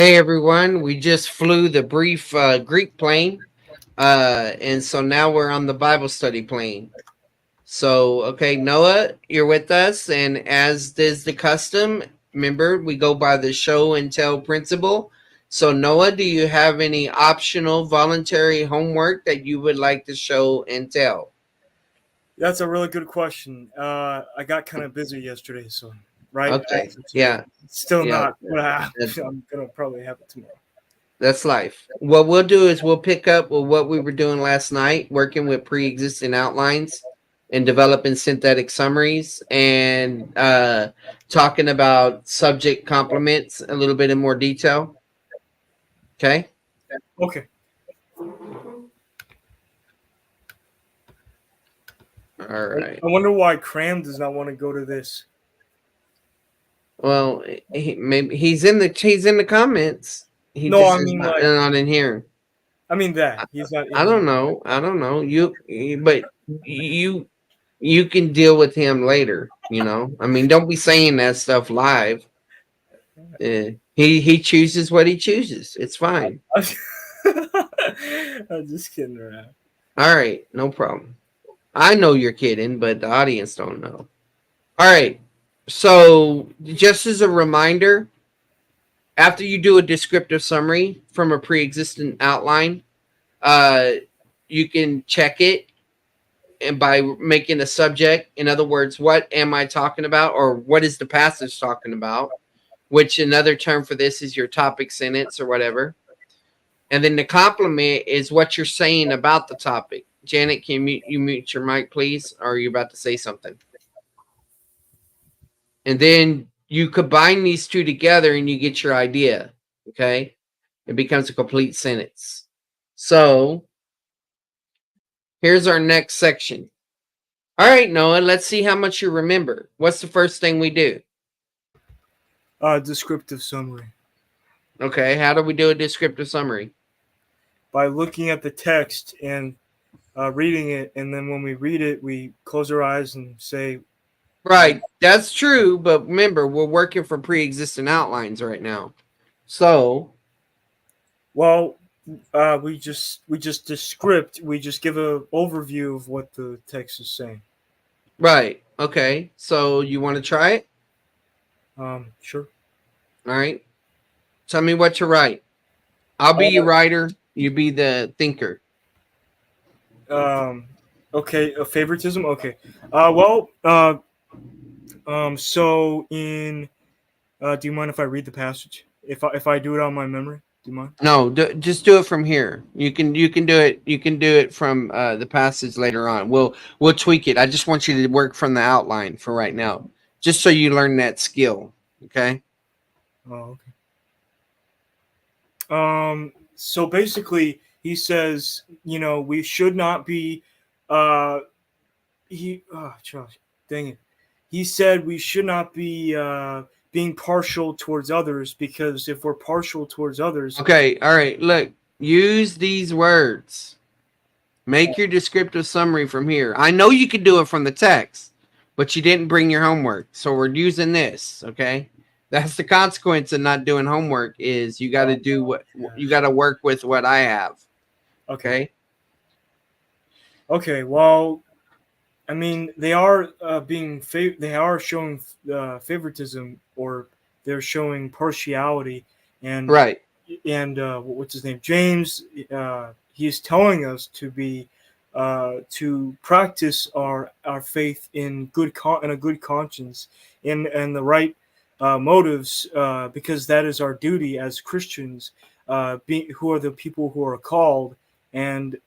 Hey everyone, we just flew the brief Greek plane, and so now we're on the Bible study plane. So, okay, Noah, you're with us, and as is the custom, remember we go by the show and tell principle. So, Noah, do you have any optional voluntary homework that you would like to show and tell? That's a really good question. I got kind of busy yesterday, so right Okay, after today, yeah, it's still yeah, not what that- I'm gonna probably have it tomorrow. that's life. What we'll do is we'll pick up with what we were doing last night, working with pre-existing outlines and developing synthetic summaries and talking about subject complements a little bit in more detail. Okay. Okay. All right. I wonder why Cram does not want to go to this. Well, maybe he's in the comments. He No, just I is mean not, like not in here. I mean that he's not I in don't here. know. I don't know. But you, you can deal with him later. I mean, don't be saying that stuff live. He chooses what he chooses. It's fine. I'm just kidding around. All right, no problem. I know you're kidding, but the audience don't know. All right. So, just as a reminder, after you do a descriptive summary from a pre-existing outline, uh, you can check it and by making a subject. In other words, what am I talking about, or what is the passage talking about? Which another term for this is your topic sentence or whatever. And then the compliment is what you're saying about the topic. Janet, can you mute your mic, please? Or are you about to say something? And then you combine these two together and you get your idea. Okay. It becomes a complete sentence. So here's our next section. All right, Noah, let's see how much you remember. What's the first thing we do? Descriptive summary. Okay. How do we do a descriptive summary? By looking at the text and reading it, and then when we read it, we close our eyes and say, Right. That's true. But remember, we're working from pre existing outlines right now. So, "Well, we just descript. We just give a overview of what the text is saying." right. Okay. So, you want to try it? Sure. All right. Tell me what to write. I'll be your writer. You be the thinker. Um, okay, favoritism. Okay. So in, do you mind if I read the passage? If I do it on my memory, do you mind? No, just do it from here. You can do it. You can do it from the passage later on. We'll tweak it. I just want you to work from the outline for right now, just so you learn that skill. Okay. Oh, okay. So basically, he says, we should not be, uh, Josh, dang it. He said we should not be being partial towards others, because if we're partial towards others, Okay. All right. Look, use these words. Make your descriptive summary from here. I know you can do it from the text, but you didn't bring your homework, so we're using this. Okay. That's the consequence of not doing homework. Is you got to do what you got to work with what I have. okay, Okay. okay. Well, I mean, they are they are showing favoritism, or they're showing partiality, and Right. what's his name, James. He's telling us to practice our faith in in a good conscience, in the right motives, because that is our duty as Christians, who are the people who are called, and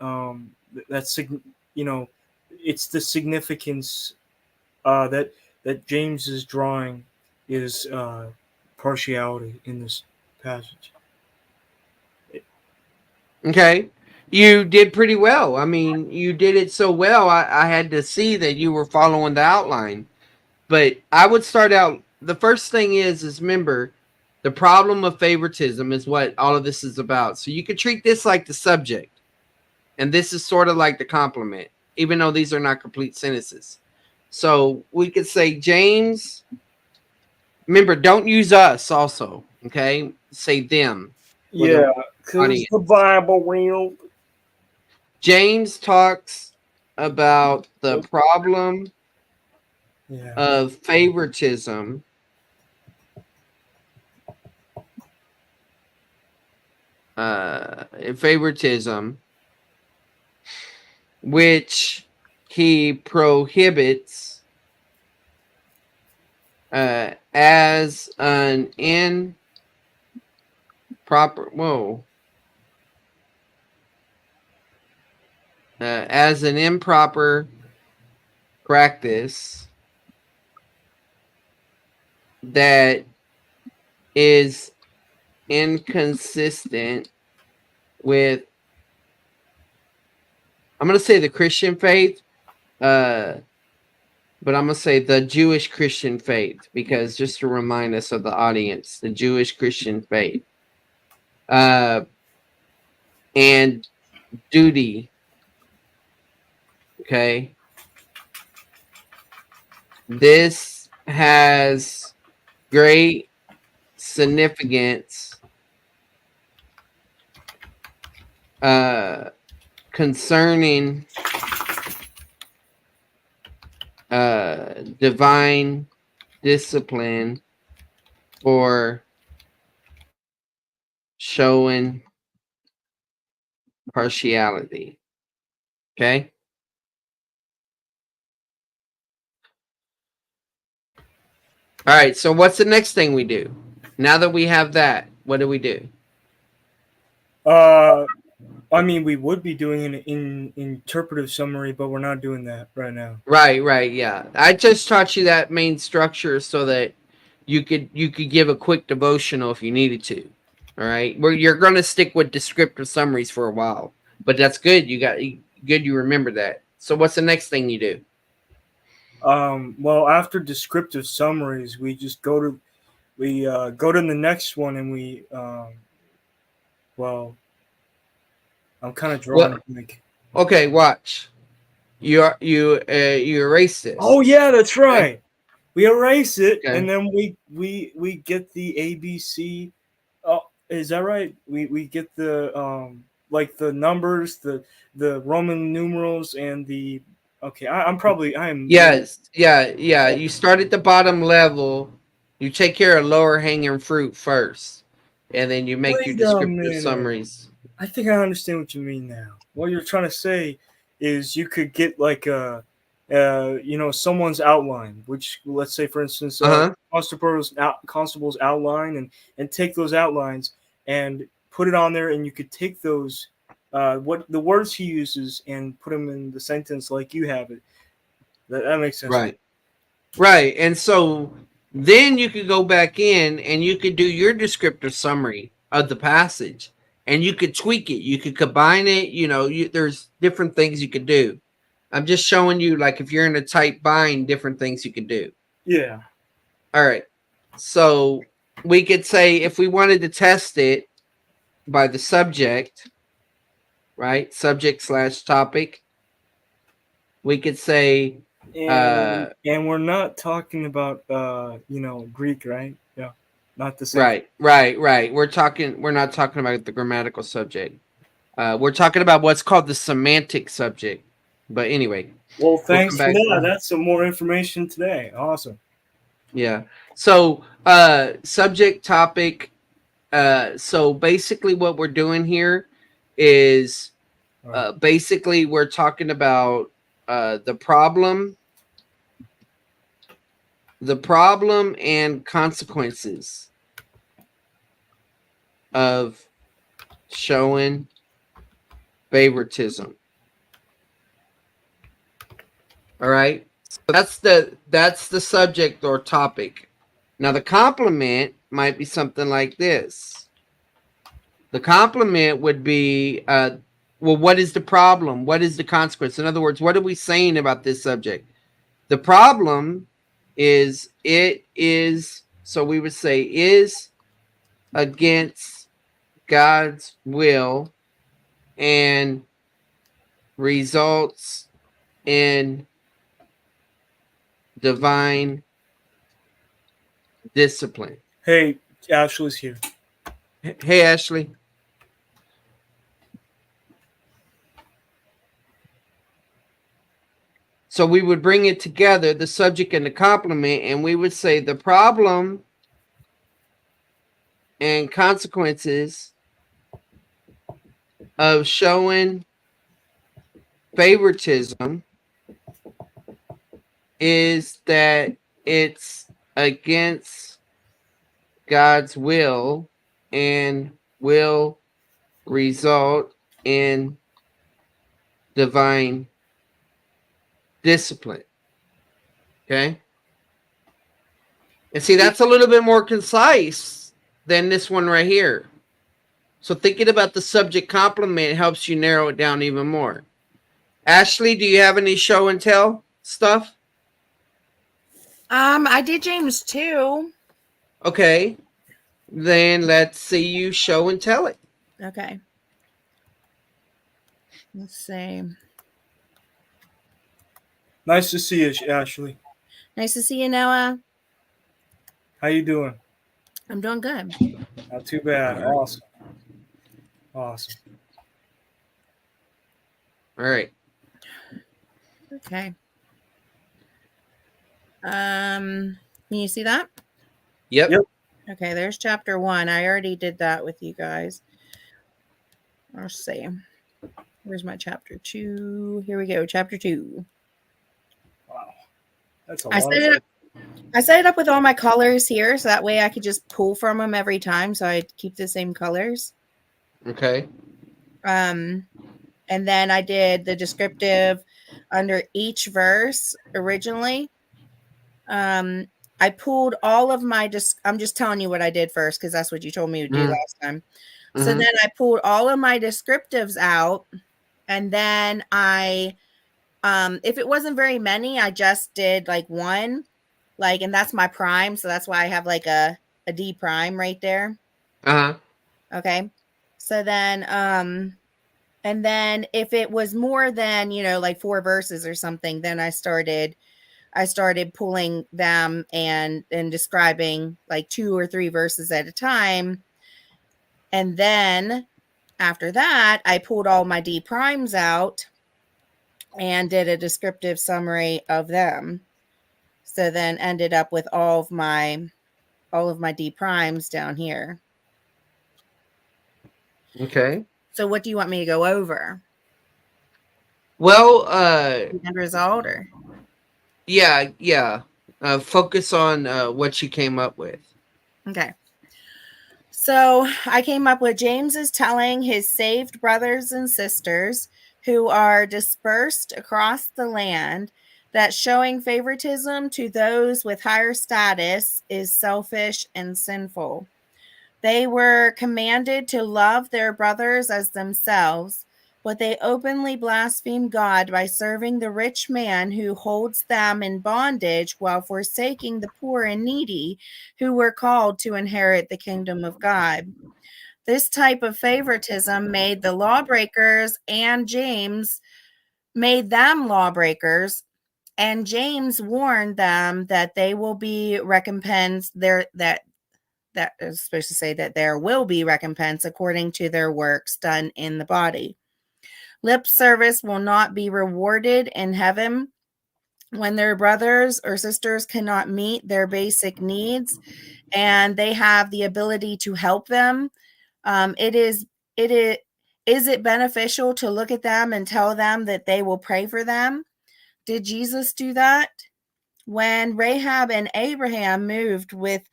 that's you know it's the significance that James is drawing, is partiality in this passage. Okay. You did pretty well. I mean, you did it so well. I had to see that you were following the outline. But I would start out. The first thing is remember, the problem of favoritism is what all of this is about. So you could treat this like the subject, and this is sort of like the complement, even though these are not complete sentences. So we could say James Remember, don't use us also. Okay, say them. For the Yeah, because audience. the Bible will. James talks about the problem Yeah. of favoritism favoritism, which he prohibits as an improper as an improper practice that is inconsistent with, I'm going to say the Christian faith, but I'm going to say the Jewish Christian faith, because just to remind us of the audience, the Jewish Christian faith, and duty. Okay. This has great significance concerning divine discipline for showing partiality. Okay. All right. So what's the next thing we do? Now that we have that, what do we do? I mean, we would be doing an interpretive summary, but we're not doing that right now. Right, yeah. I just taught you that main structure so that you could give a quick devotional if you needed to. All right. Where you're gonna stick with descriptive summaries for a while. But that's good. You remember that. So what's the next thing you do? Well, after descriptive summaries, we just go to the next one, and well, I'm kind of drawing Well, like. okay, watch. You erase this. Oh yeah, that's right. We erase it, Okay. and then we get the ABC. Oh, is that right? We get the like the numbers, the Roman numerals, and the. Okay, I am. Yes, yeah. You start at the bottom level. You take care of lower hanging fruit first, and then you make your Wait a descriptive minute. summaries. I think I understand what you mean now. What you're trying to say is you could get like someone's outline, which let's say, for instance, Uh-huh. constable's outline, and take those outlines and put it on there, and you could take those, what the words he uses, and put them in the sentence like you have it. That makes sense. Right. Right. And so then you could go back in and you could do your descriptive summary of the passage, and you could tweak it. You could combine it. There's different things you could do. I'm just showing you, like, if you're in a tight bind, different things you could do. Yeah. All right. So we could say, if we wanted to test it by the subject, right? Subject/topic, we could say, And we're not talking about Greek, right? Yeah, not the same. right. We're not talking about the grammatical subject. We're talking about what's called the semantic subject. But anyway, Well, we'll thanks come for back that. to That's some more information today. Awesome. yeah. So subject, topic. So basically what we're doing here is basically we're talking about the problem and consequences of showing favoritism. All right. So that's the subject or topic. Now the complement might be something like this. The complement would be well, what is the problem? What is the consequence? In other words, what are we saying about this subject? The problem is so we would say is against God's will and results in divine discipline. Hey, Ashley's here. Hey, Ashley. So we would bring it together, the subject and the complement, and we would say the problem and consequences of showing favoritism is that it's against God's will and will result in divine discipline. Okay? And see, that's a little bit more concise than this one right here. So thinking about the subject complement helps you narrow it down even more. Ashley, do you have any show and tell stuff? I did James 2. Okay. Then let's see you show and tell it. Okay. Let's see. Nice to see you, Ashley. Nice to see you, Noah. How you doing? I'm doing good. Not too bad. Awesome. Awesome. All right. Okay. Can you see that? Yep. Yep. Okay, there's chapter 1. I already did that with you guys. Let's see. Where's my chapter 2? Here we go. Chapter 2. Wow. That's a I lot. set it up with all my colors here, so that way I could just pull from them every time, so I keep the same colors. Okay. And then I did the descriptive under each verse originally. I pulled all of my I'm just telling you what I did first because that's what you told me to do last time. So then I pulled all of my descriptives out, and then I if it wasn't very many, I just did like one, like, and that's my prime, so that's why I have like a D prime right there. Okay. So then and then if it was more than, like 4 verses or something, then I started pulling them and describing like 2 or 3 verses at a time. And then after that, I pulled all my D primes out and did a descriptive summary of them. So then ended up with all of my D primes down here. Okay. So what do you want me to go over? Well, End result or? yeah. Focus on what you came up with. Okay. So I came up with James is telling his saved brothers and sisters who are dispersed across the land that showing favoritism to those with higher status is selfish and sinful. They were commanded to love their brothers as themselves, but they openly blaspheme God by serving the rich man who holds them in bondage while forsaking the poor and needy who were called to inherit the kingdom of God. This type of favoritism made the lawbreakers, and James made them lawbreakers, and James warned them that they will be recompensed that is supposed to say that there will be recompense according to their works done in the body. Lip service will not be rewarded in heaven when their brothers or sisters cannot meet their basic needs and they have the ability to help them. Is it beneficial to look at them and tell them that they will pray for them? Did Jesus do that? When Rahab and Abraham moved with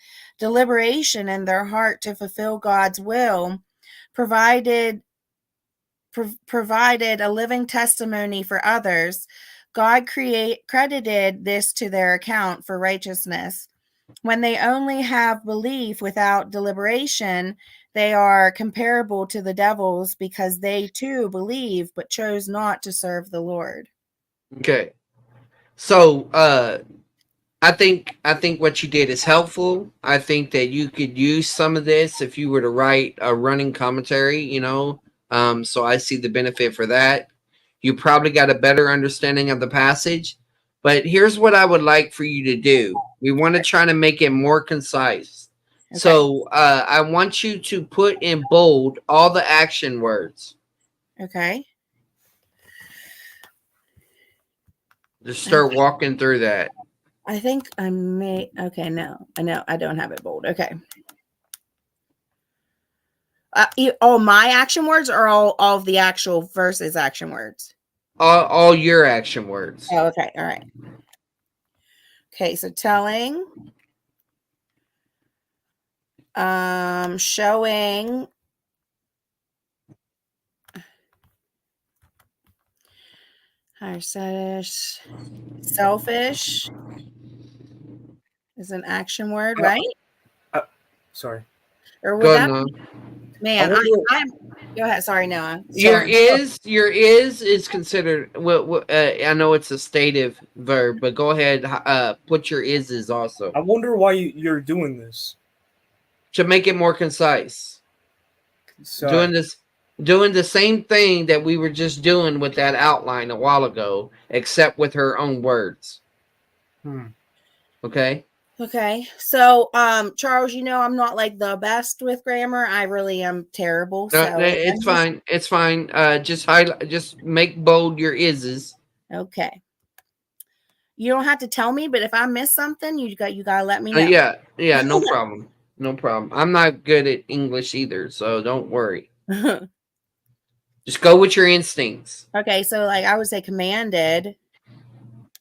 deliberation in their heart to fulfill God's will, provided a living testimony for others, God credited this to their account for righteousness. When they only have belief without deliberation, they are comparable to the devils because they too believe but chose not to serve the Lord. Okay. So I think what you did is helpful. I think that you could use some of this if you were to write a running commentary, so I see the benefit for that. You probably got a better understanding of the passage. But here's what I would like for you to do. We want to try to make it more concise. Okay. So I want you to put in bold all the action words. Okay. Just start walking through that. I think I may. Okay, no, I know I don't have it bold. Okay. All my action words or all of the actual verses action words? All your action words. Oh, okay. All right. Okay, so telling, showing, selfish is an action word, right? Sorry. Or would Go that ahead, Noah. man? I wonder- I'm go ahead. Sorry, Noah. Your Sorry. is considered. I know it's a stative verb, but go ahead. Put your is also I wonder why you're doing this. to make it more concise. So, Doing the same thing that we were just doing with that outline a while ago, except with her own words. Okay. Okay, so Charles, I'm not like the best with grammar. I really am terrible. No, So it's fine. It's fine. Just highlight. Just make bold your is's. Okay. You don't have to tell me, but if I miss something, you gotta let me know. Yeah. No problem. No problem. I'm not good at English either, so don't worry. Just go with your instincts. Okay, so like I would say commanded.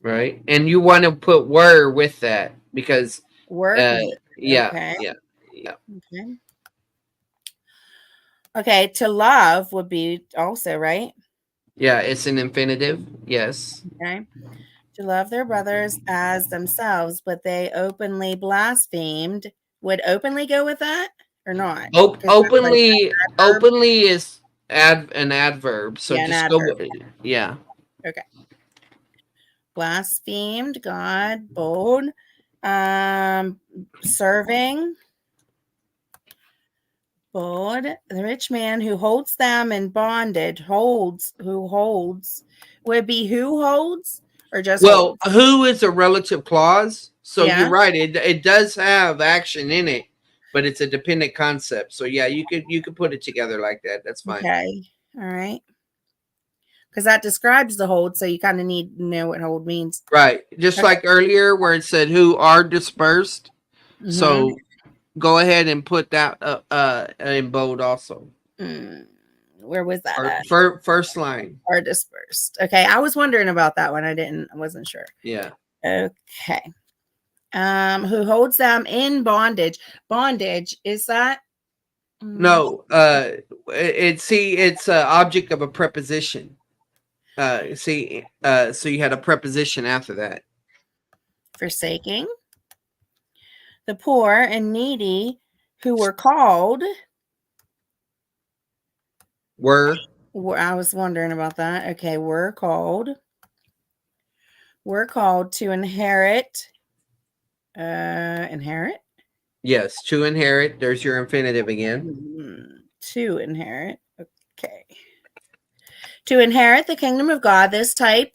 Right. And you want to put were with that because Work. yeah. Okay. Yeah. Okay. Okay, to love would be also, right? Yeah, it's an infinitive. Yes. Okay. To love their brothers as themselves, but they openly blasphemed. Would openly go with that or not? Openly is an adverb. So Yeah, an just adverb. go with it. Yeah. Okay. Blasphemed God, bold, serving, bold. The rich man who holds them in bondage, who holds, would be who holds or just Well, holds? who is a relative clause? So Yeah. you're right. It does have action in it, but it's a dependent concept. So yeah, you could put it together like that. That's fine. Okay. All right. Because that describes the hold, so you kind of need to know what hold means. Right. Just Okay. like earlier where it said who are dispersed. Mhm. So go ahead and put that in bold also. Where was that at? First line. Are dispersed. Okay. I was wondering about that one. I wasn't sure. Yeah. Okay. Who holds them in bondage? Bondage, is that? No, it's an object of a preposition. So you had a preposition after that. Forsaking. The poor and needy who were called. I was wondering about that. Okay, were called to inherit. Inherit? Yes, to inherit. There's your infinitive again. To inherit. Okay. To inherit the kingdom of God, this type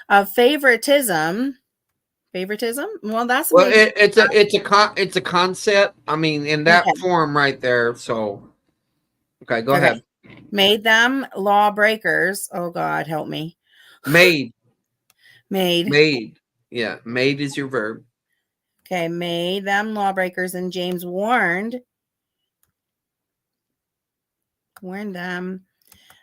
of favoritism. Well, that's it's a concept. I mean, in that form right there. So, okay, go ahead. Made them lawbreakers. Oh God, help me. Made. Yeah, made is your verb. Okay, made them lawbreakers, and James warned them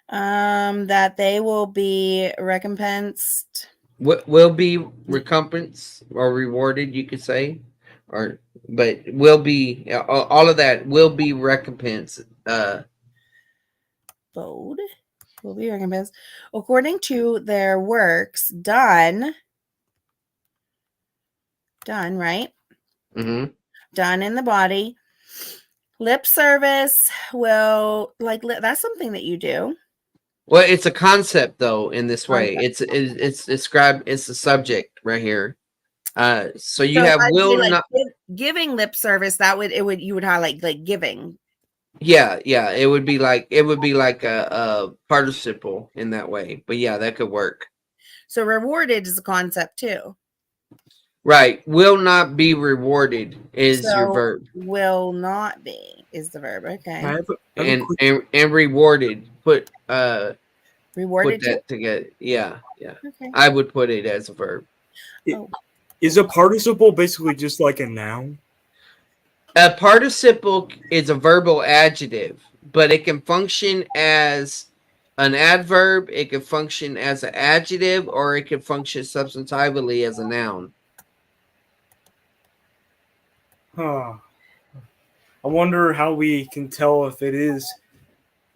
that they will be recompensed. Will be recompensed or rewarded, you could say, but will be all of that will be recompensed. Bold will be recompensed according to their works done. Right? Mm-hmm. Done in the body. Lip service will that's something that you do. Well, it's a concept though. In this way, it's described. It's the subject right here. So you have will not giving lip service. You would highlight like giving. Yeah, it would be like a participle in that way. But yeah, that could work. So rewarded is a concept too. Right. Will not be rewarded is your So verb. will not be is the verb. Okay. I have a quick. And rewarded. Put Rewarded too? that together. Yeah. Okay. I would put it as a verb. Is a participle basically just like a noun? A participle is a verbal adjective, but it can function as an adverb, it can function as an adjective, or it can function substantively as a noun. Huh. I wonder how we can tell if it is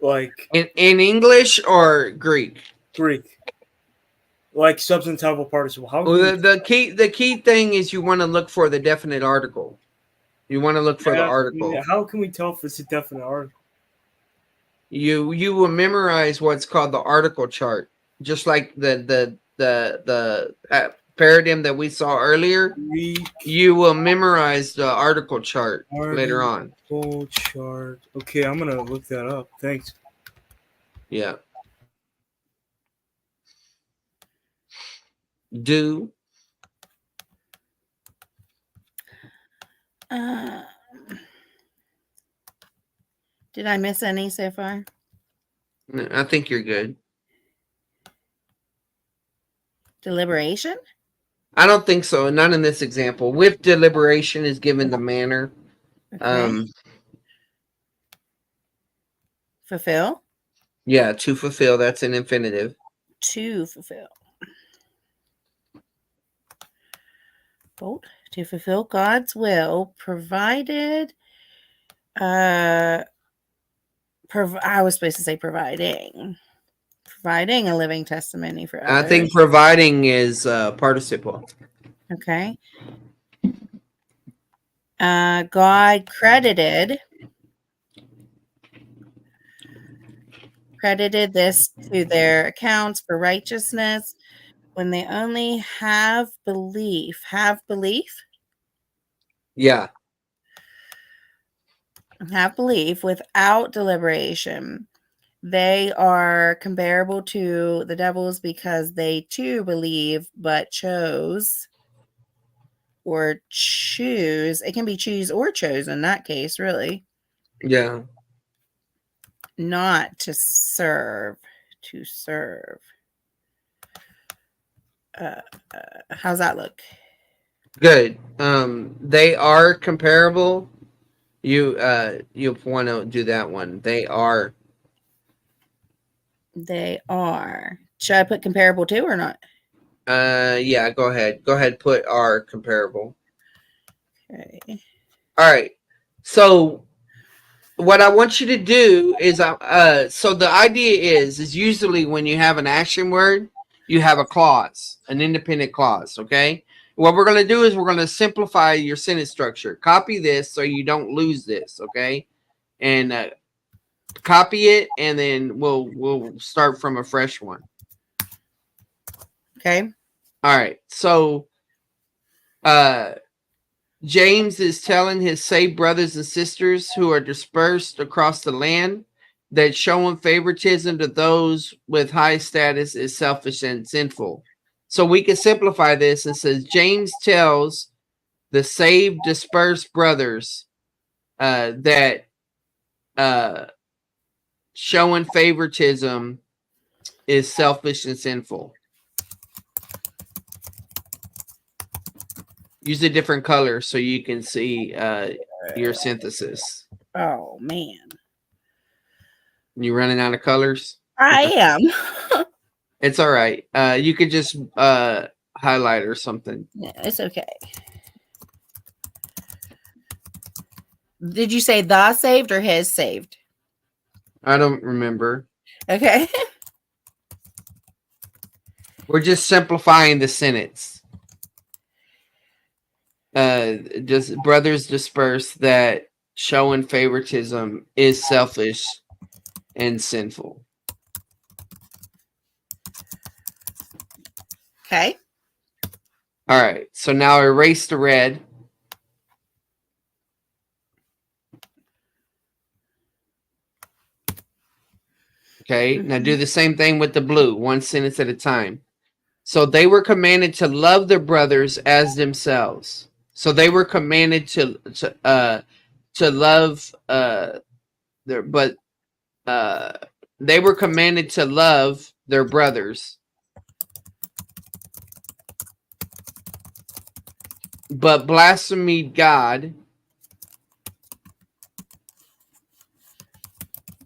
like In English or Greek? Greek, like substantival participle. How Well, can we the key thing is you want to look for the definite article. You want to look for the Yeah, article. how can we tell if it's a definite article? You will memorize what's called the article chart, just like the paradigm that we saw earlier. Greek You will memorize the article chart later on. article chart. Okay, I'm gonna look that up. Thanks. Yeah. Do. Did I miss any so far? I think you're good. Deliberation? I don't think so. Not in this example. With deliberation is given the manner. Okay. Fulfill? Yeah, to fulfill. That's an infinitive. To fulfill. Bold. To fulfill God's will, provided. I was supposed to say providing. Providing a living testimony for others. I think providing is participle. Okay. God credited this to their accounts for righteousness when they only have belief. Have belief? Yeah. Have belief without deliberation. They are comparable to the devils because they too believe but chose or choose. It can be choose or chose in that case, really. Yeah. Not to serve. To serve. How's that look? Good. They are comparable. You want to do that one. They are. They are. Should I put comparable to or not? Yeah, go ahead. Go ahead, put are comparable. Okay. All right. So what I want you to do is so the idea is usually when you have an action word, you have a clause, an independent clause, okay? What we're going to do is we're going to simplify your sentence structure. Copy this so you don't lose this, okay? And copy it, and then we'll start from a fresh one. Okay. All right. So James is telling his saved brothers and sisters who are dispersed across the land that showing favoritism to those with high status is selfish and sinful. So we can simplify this and says James tells the saved dispersed brothers that showing favoritism is selfish and sinful. Use a different color so you can see your synthesis. Oh, man. You running out of colors? I am. It's all right. You could just highlight or something. Yeah, it's okay. Did you say the saved or his saved? I don't remember. Okay. We're just simplifying the sentence. Just brothers dispersed that showing favoritism is selfish and sinful. Okay. All right. So now erase the red. Okay. Now do the same thing with the blue, one sentence at a time. So they were commanded to love their brothers as themselves. So they were commanded to love their but they were commanded to love their brothers, but blasphemed God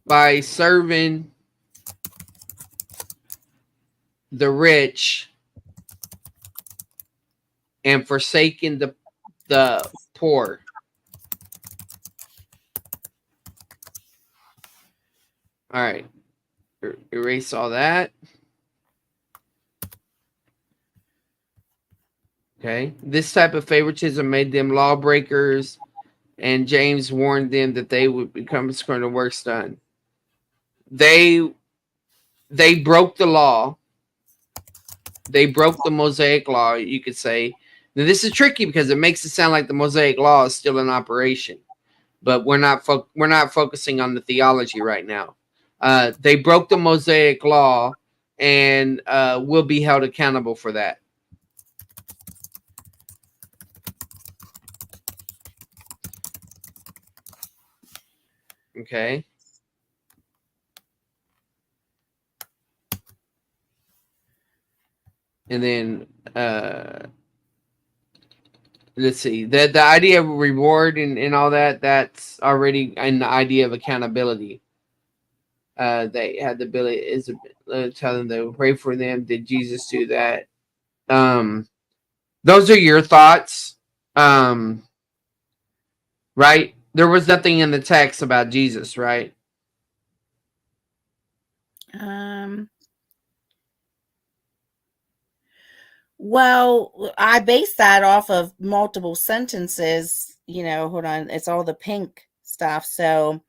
by serving the rich and forsaking the poor. All right. Erase all that. Okay. This type of favoritism made them lawbreakers, and James warned them that they would become scorned of works done. They broke the law. They broke the Mosaic law, you could say. Now, this is tricky because it makes it sound like the Mosaic law is still in operation, but we're not focusing on the theology right now. They broke the Mosaic law and will be held accountable for that. Okay. And then let's see. The idea of reward and all that's already an idea of accountability. They had the ability is tell them to pray for them. Did Jesus do that? Those are your thoughts. Right? There was nothing in the text about Jesus, right? Well, I base that off of multiple sentences. Hold on. It's all the pink stuff. So,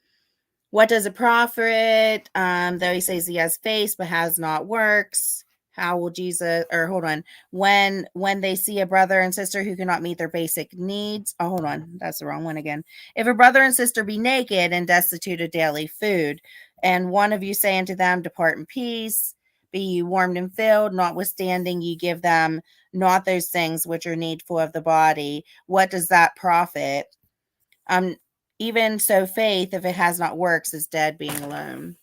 what does it profit? Though he says he has faith but has not works. How will Jesus? Or hold on. When they see a brother and sister who cannot meet their basic needs. Oh, hold on. That's the wrong one again. If a brother and sister be naked and destitute of daily food, and one of you say unto them, depart in peace, be ye warmed and filled, notwithstanding ye give them not those things which are needful of the body, what does that profit? Even so, faith, if it has not works, is dead being alone.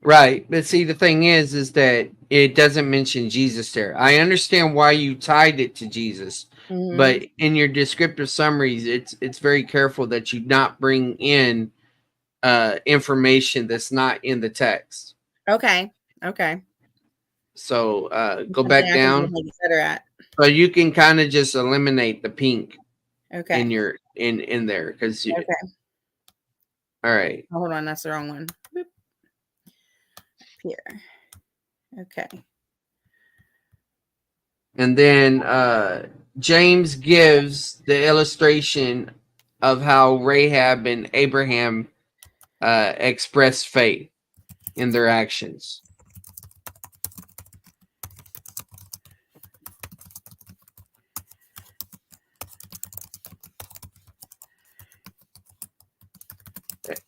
Right. But see, the thing is that it doesn't mention Jesus there. I understand why you tied it to Jesus, but in your descriptive summaries, it's very careful that you not bring in information that's not in the text. Okay. So go back down. Better at. So you can kind of just eliminate the pink. Okay. In there because okay. All right. Oh, hold on, that's the wrong one. Boop. Here. Okay. And then James gives the illustration of how Rahab and Abraham expressed faith in their actions.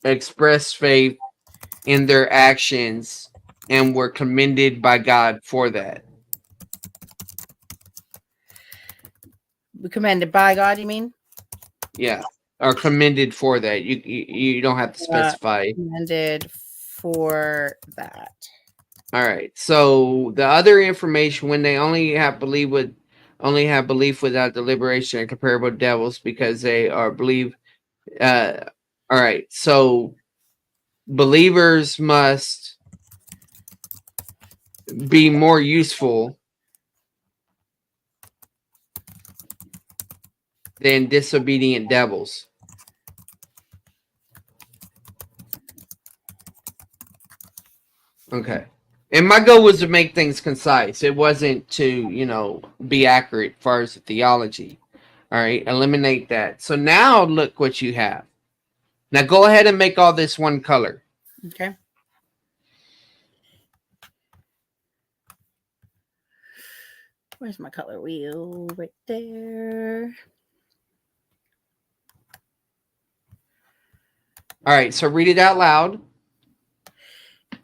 Expressed faith in their actions and were commended by God for that. Commended by God, you mean? Yeah, or commended for that. You don't have to specify. Commended for that. All right. So the other information, when they only have belief without deliberation, are comparable to devils because they are believe. All right. So believers must be more useful than disobedient devils. Okay. And my goal was to make things concise. It wasn't to, be accurate as far as the theology. All right. Eliminate that. So now look what you have. Now go ahead and make all this one color. Okay. Where's my color wheel? Right there. All right. So read it out loud.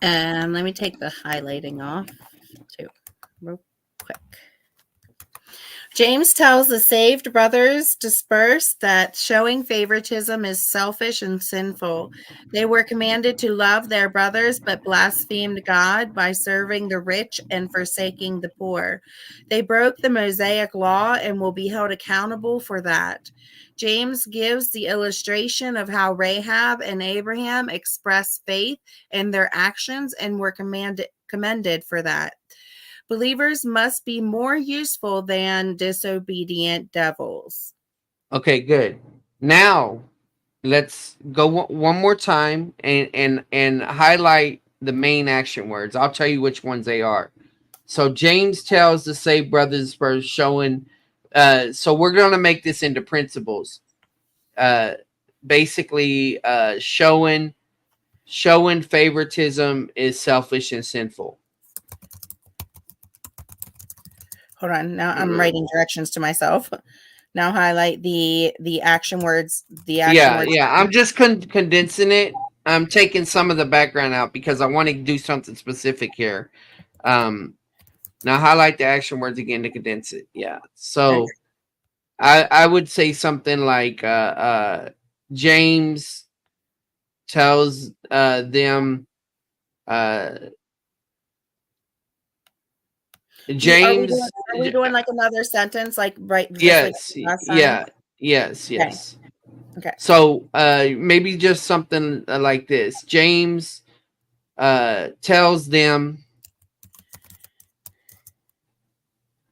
Let me take the highlighting off too. James tells the saved brothers dispersed that showing favoritism is selfish and sinful. They were commanded to love their brothers, but blasphemed God by serving the rich and forsaking the poor. They broke the Mosaic law and will be held accountable for that. James gives the illustration of how Rahab and Abraham expressed faith in their actions and were commended for that. Believers must be more useful than disobedient devils. Okay, good. Now let's go one more time and highlight the main action words. I'll tell you which ones they are. So James tells the saved brothers for showing. So we're going to make this into principles. Basically, showing favoritism is selfish and sinful. Hold on. Now I'm writing directions to myself. Now highlight the action words. Yeah. I'm just condensing it. I'm taking some of the background out because I want to do something specific here. Now highlight the action words again to condense it. Yeah. So Okay. I would say something like James tells them James. Are we doing like another sentence, like right? Yes. Like last time? Yeah. Yes. Okay. So maybe just something like this. James tells them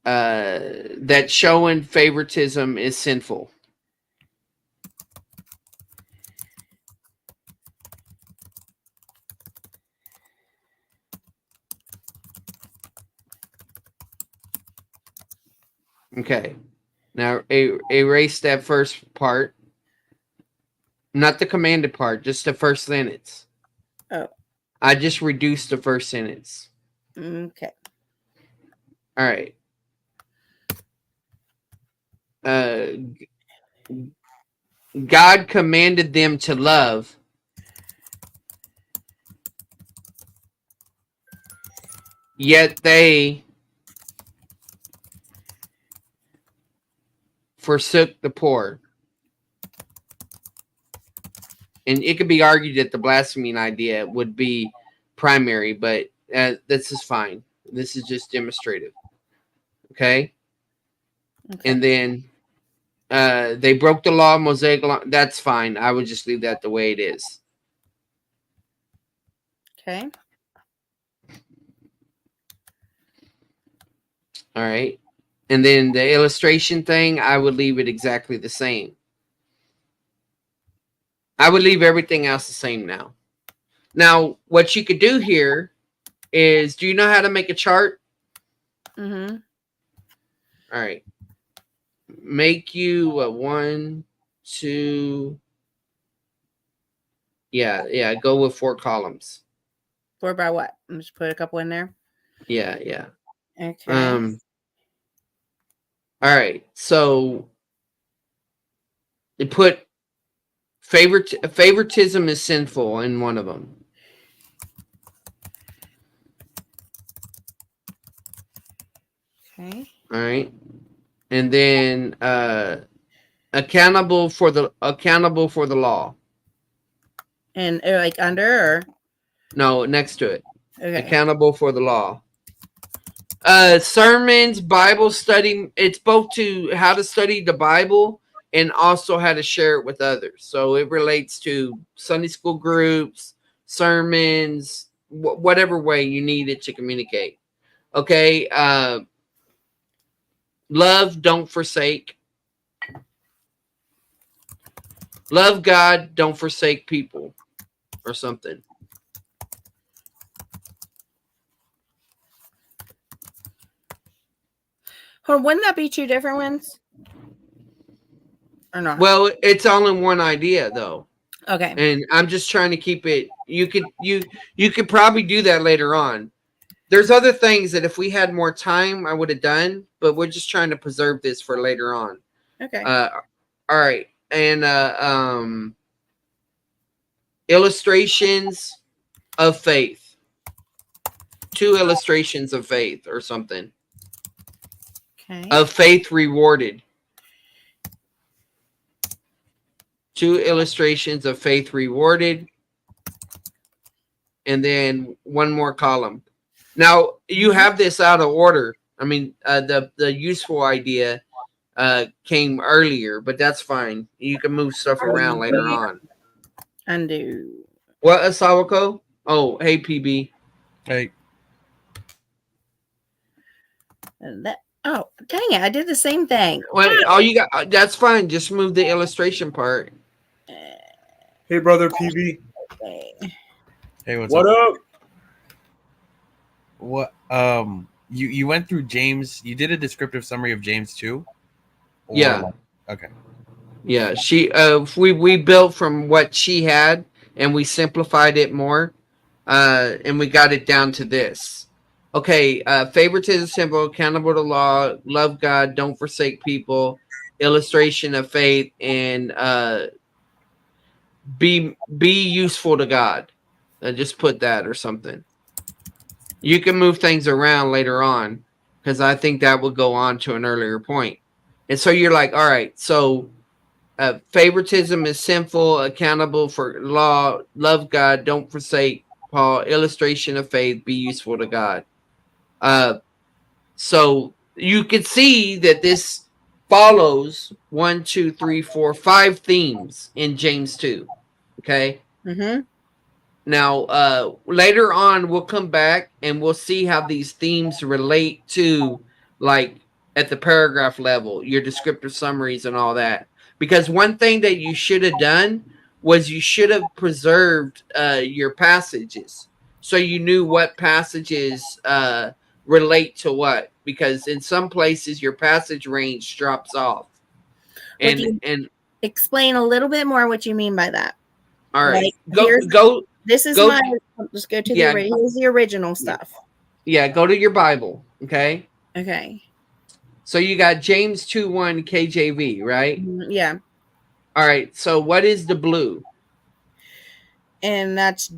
that showing favoritism is sinful. Okay. Now erase that first part. Not the commanded part, just the first sentence. Oh. I just reduced the first sentence. Okay. All right. God commanded them to love, yet they forsook the poor. And it could be argued that the blaspheming idea would be primary, but this is fine. This is just demonstrative. Okay? And then they broke the law, Mosaic law. That's fine. I would just leave that the way it is. Okay. All right. And then the illustration thing, I would leave it exactly the same. I would leave everything else the same now. Now, what you could do here is, do you know how to make a chart? Mm-hmm. All right. Make you a 1, 2. Yeah. Go with 4 columns. 4 by what? I'm just put a couple in there. Yeah. Okay. All right. So they put favoritism is sinful in one of them. Okay. All right. And then accountable for the law. And like under or No, next to it. okay. Accountable for the law. Sermons, Bible study. It's both to how to study the Bible and also how to share it with others. So it relates to Sunday school groups, sermons, whatever way you need it to communicate. Okay. Love, don't forsake. Love God, don't forsake people, or something. Or wouldn't that be 2 different ones? Or not? Well, it's only one idea though. Okay. And I'm just trying to keep it. You could probably do that later on. There's other things that if we had more time, I would have done, but we're just trying to preserve this for later on. Okay. All right. And illustrations of faith. 2 illustrations of faith or something. Okay. of faith rewarded. 2 illustrations of faith rewarded. And then one more column. Now, you have this out of order. I mean, the useful idea came earlier, but that's fine. You can move stuff around later on. Undo. What, Asawako? Oh, hey, PB. Hey, Oh, dang it. I did the same thing. Wait, all you got, that's fine. Just move the illustration part. Hey, brother PB. Okay. hey, what's What up? up? What? You went through James. You did a descriptive summary of James 2? Or Yeah. like- okay. Yeah, we built from what she had and we simplified it more, and we got it down to this. Okay, favoritism symbol, accountable to law, love God, don't forsake people, illustration of faith, and be useful to God. Just put that or something. You can move things around later on because I think that will go on to an earlier point. And so you're like, all right, so favoritism is sinful, accountable for law, love God, don't forsake Paul, illustration of faith, be useful to God. So you can see that this follows 1, 2, 3, 4, 5 themes in James 2. Okay. Mm-hmm. Now, later on, we'll come back and we'll see how these themes relate to, like, at the paragraph level, your descriptive summaries and all that. Because one thing that you should have done was you should have preserved your passages so you knew what passages relate to what. Because in some places, your passage range drops off. And Explain a little bit more what you mean by that. all right, Like, go. This is Go- my. Just go to the. Here's the original stuff. Yeah, go to your Bible. Okay. Okay. So you got James 2:1 KJV, right? Yeah. All right. So what is the blue? And that's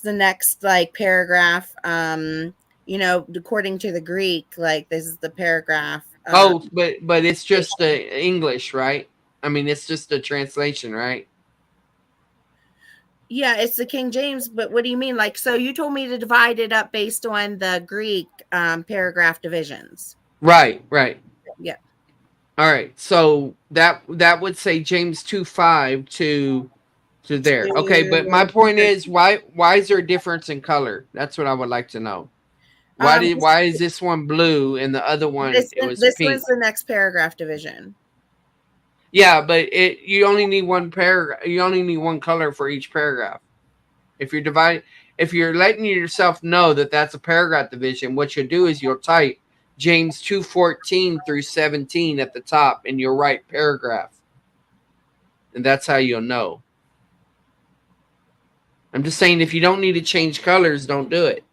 the next like paragraph. According to the Greek, like this is the paragraph. But it's just the English, right? I mean, it's just a translation, right? Yeah, it's the King James, but what do you mean? Like, so you told me to divide it up based on the Greek paragraph divisions. Right. Yeah. All right. So that would say James 2:5 to there. Okay, but my point is, why is there a difference in color? That's what I would like to know. Why is this one blue and the other one This pink? one's the next paragraph division. Yeah, but you only need one paragraph. You only need one color for each paragraph. If you're letting yourself know that that's a paragraph division, what you'll do is you'll type James 2:14 through 17 at the top, and you'll write paragraph, and that's how you'll know. I'm just saying, if you don't need to change colors, don't do it.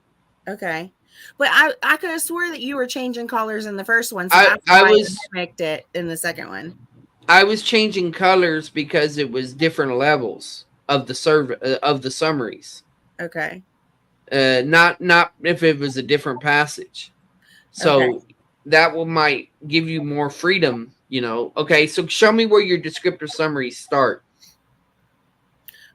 Okay. But I could have swore that you were changing colors in the first one, so I that's why was- I mimicked it in the second one. I was changing colors because it was different levels of the summaries. Okay. Not if it was a different passage. So that might give you more freedom, Okay, so show me where your descriptive summaries start.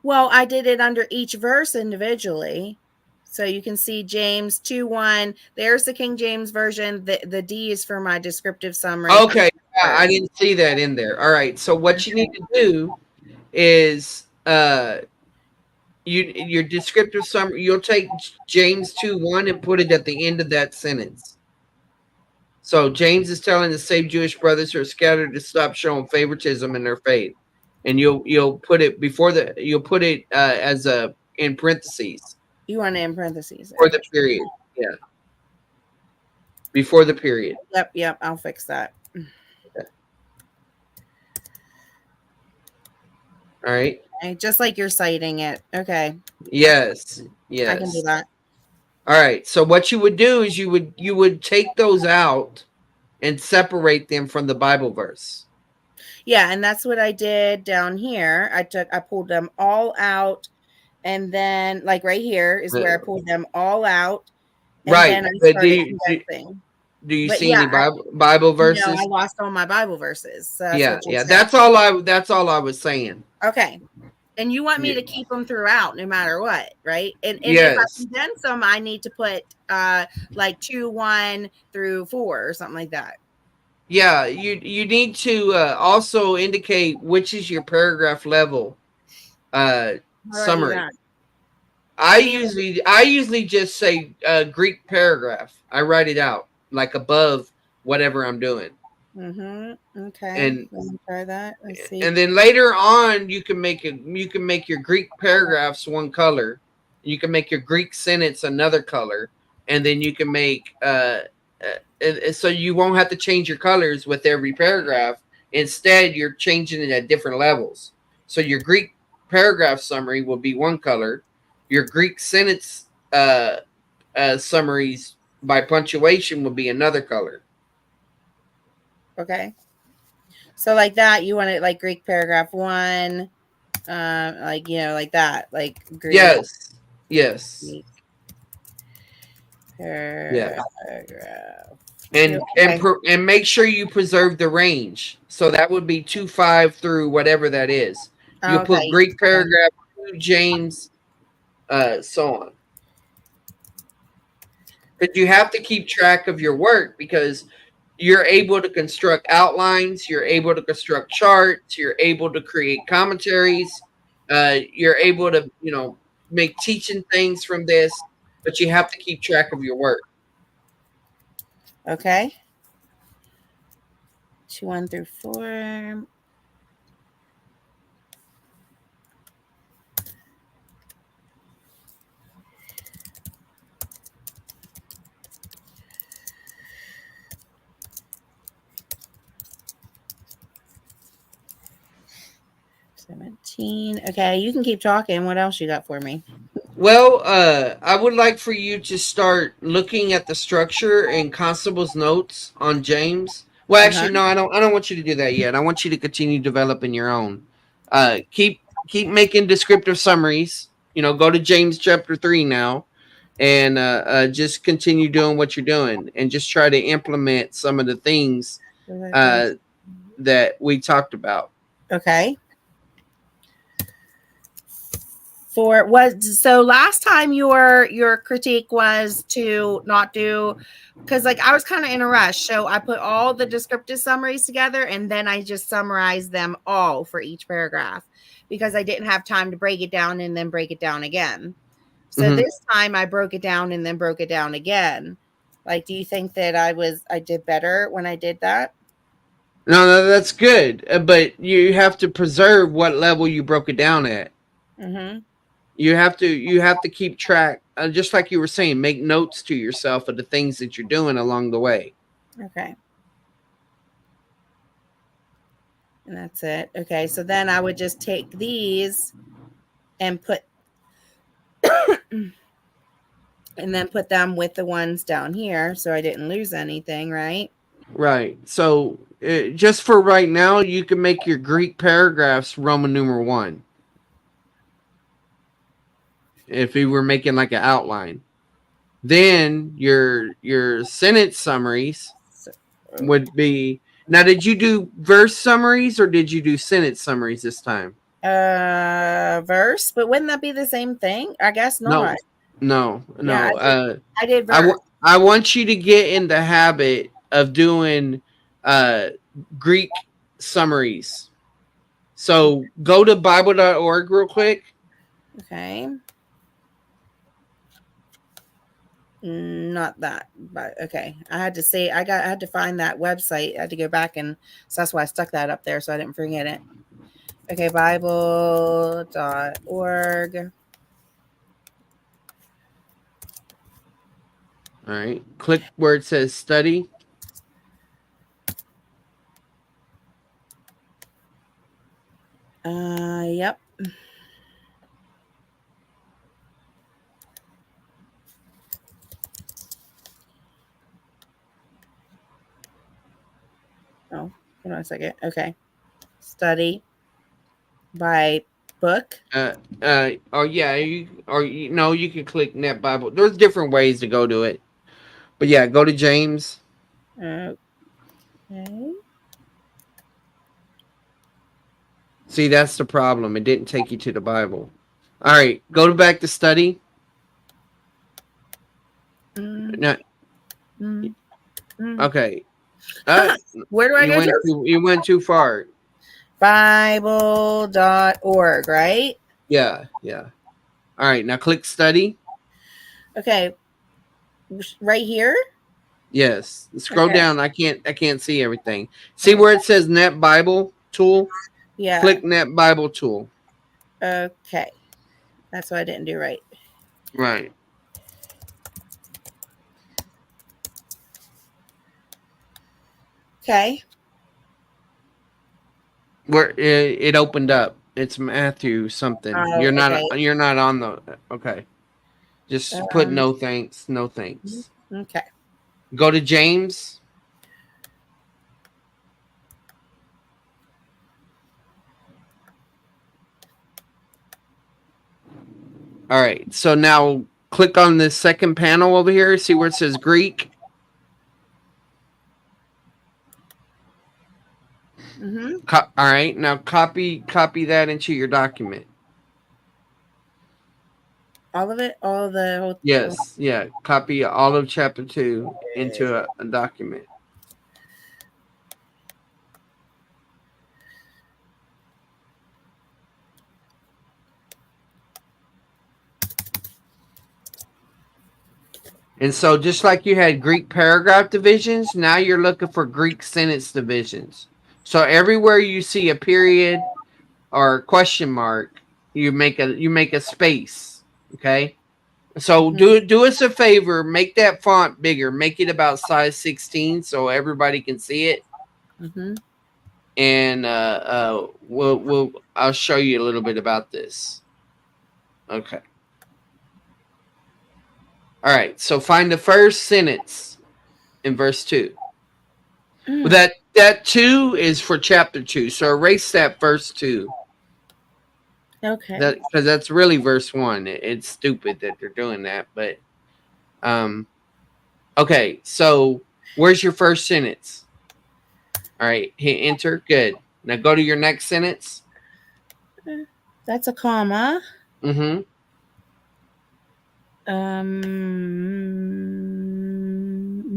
Well, I did it under each verse individually. So you can see James 2:1. There's the King James version. The D is for my descriptive summary. Okay, I didn't see that in there. All right, so what you need to do is your descriptive summary. You'll take James 2:1 and put it at the end of that sentence. So James is telling the saved Jewish brothers who are scattered to stop showing favoritism in their faith, and you'll put it as in parentheses. You want it in parentheses. For the period. Yeah. Before the period. Yep. I'll fix that. All right. Okay, just like you're citing it. Okay. Yes. I can do that. All right. So what you would do is you would take those out and separate them from the Bible verse. Yeah, and that's what I did down here. I pulled them all out, and then like right here is where I pulled them all out. And Right, then I but started condensing. Do you But see yeah, any Bible no, verses? I lost all my Bible verses. So that's Yeah, what you yeah. said. That's all I was saying. Okay. And you want me Yeah. to keep them throughout no matter what, right? And if I Yes. condense them, I need to put like 2, 1 through 4 or something like that. Yeah, you need to also indicate which is your paragraph level How do I do summary. that? I I mean, usually just say Greek paragraph. I write it out like above whatever I'm doing. okay. And Let me try that. Let's see. and then later on you can make your Greek paragraphs one color. You can make your Greek sentence another color, and then you can make so you won't have to change your colors with every paragraph. Instead, you're changing it at different levels. So your Greek paragraph summary will be one color. Your Greek sentence summaries by punctuation will be another color. Okay. So like that, you want it like Greek paragraph 1, like like that, like Greek. Yes. Yes. Paragraph. And Okay. and make sure you preserve the range. So that would be 2.5 through whatever that is. You'll put Okay. Greek paragraph 2, James, so on. But you have to keep track of your work because you're able to construct outlines, you're able to construct charts, you're able to create commentaries, you're able to make teaching things from this, but you have to keep track of your work. Okay. 2, 1 through 4. Okay, you can keep talking. What else you got for me? Well, I would like for you to start looking at the structure and Constable's notes on James. Well, actually, no, I don't. I don't want you to do that yet. I want you to continue developing your own. Keep making descriptive summaries. Go to James chapter 3 now, and just continue doing what you're doing, and just try to implement some of the things that we talked about. Okay. So last time your critique was to not do, because like I was kind of in a rush, so I put all the descriptive summaries together and then I just summarized them all for each paragraph because I didn't have time to break it down and then break it down again. So this time I broke it down and then broke it down again. Like, do you think that I did better when I did that? No, that's good, but you have to preserve what level you broke it down at. You have to keep track, just like you were saying, make notes to yourself of the things that you're doing along the way. Okay. And that's it. Okay, so then I would just take these and put and then put them with the ones down here so I didn't lose anything, right? Right. So just for right now, you can make your Greek paragraphs Roman numeral 1. If you were making like an outline, then your sentence summaries would be. Now, did you do verse summaries or did you do sentence summaries this time? Verse, but wouldn't that be the same thing? I guess not. No. Yeah, I did verse. I want you to get in the habit of doing Greek summaries. So go to Bible.org real quick. Okay. Not that, but okay. I had to find that website. I had to go back, and so that's why I stuck that up there so I didn't forget it. Okay, Bible.org. All right. Click where it says study. Yep. Oh, hold on a second. Okay. Study by book. Oh yeah, you can click Net Bible. There's different ways to go to it. But yeah, go to James. Okay. See, that's the problem. It didn't take you to the Bible. All right, go back to study. Mm, No, mm, mm. okay. Where do I go to? You went too far. Bible.org, right? Yeah, yeah. All right, now click study. Okay. Right here? Yes. Scroll Okay. down. I can't see everything. See where it says Net Bible tool? Yeah. Click Net Bible tool. Okay. That's what I didn't do right. Right. Okay. Where it opened up. It's Matthew something. Oh, You're okay. not on the okay. Just put no thanks. No thanks. Okay. Go to James. All right. So now click on the second panel over here. See where it says Greek? Mm-hmm. All right. Now copy that into your document. All of it? All of the whole Yes. Yeah. Copy all of chapter 2 into a document. And so just like you had Greek paragraph divisions, now you're looking for Greek sentence divisions. So everywhere you see a period or a question mark, you make a space. Okay? So do us a favor, make that font bigger, make it about size 16 so everybody can see it. Mm-hmm. And I'll show you a little bit about this. Okay. All right. So find the first sentence in verse 2. Mm. Well, that 2 is for chapter 2. So erase that first 2. Okay. Because that's really verse 1. It's stupid that they're doing that, but okay. So where's your first sentence? All right, hit enter. Good. Now go to your next sentence. That's a comma. Mm-hmm.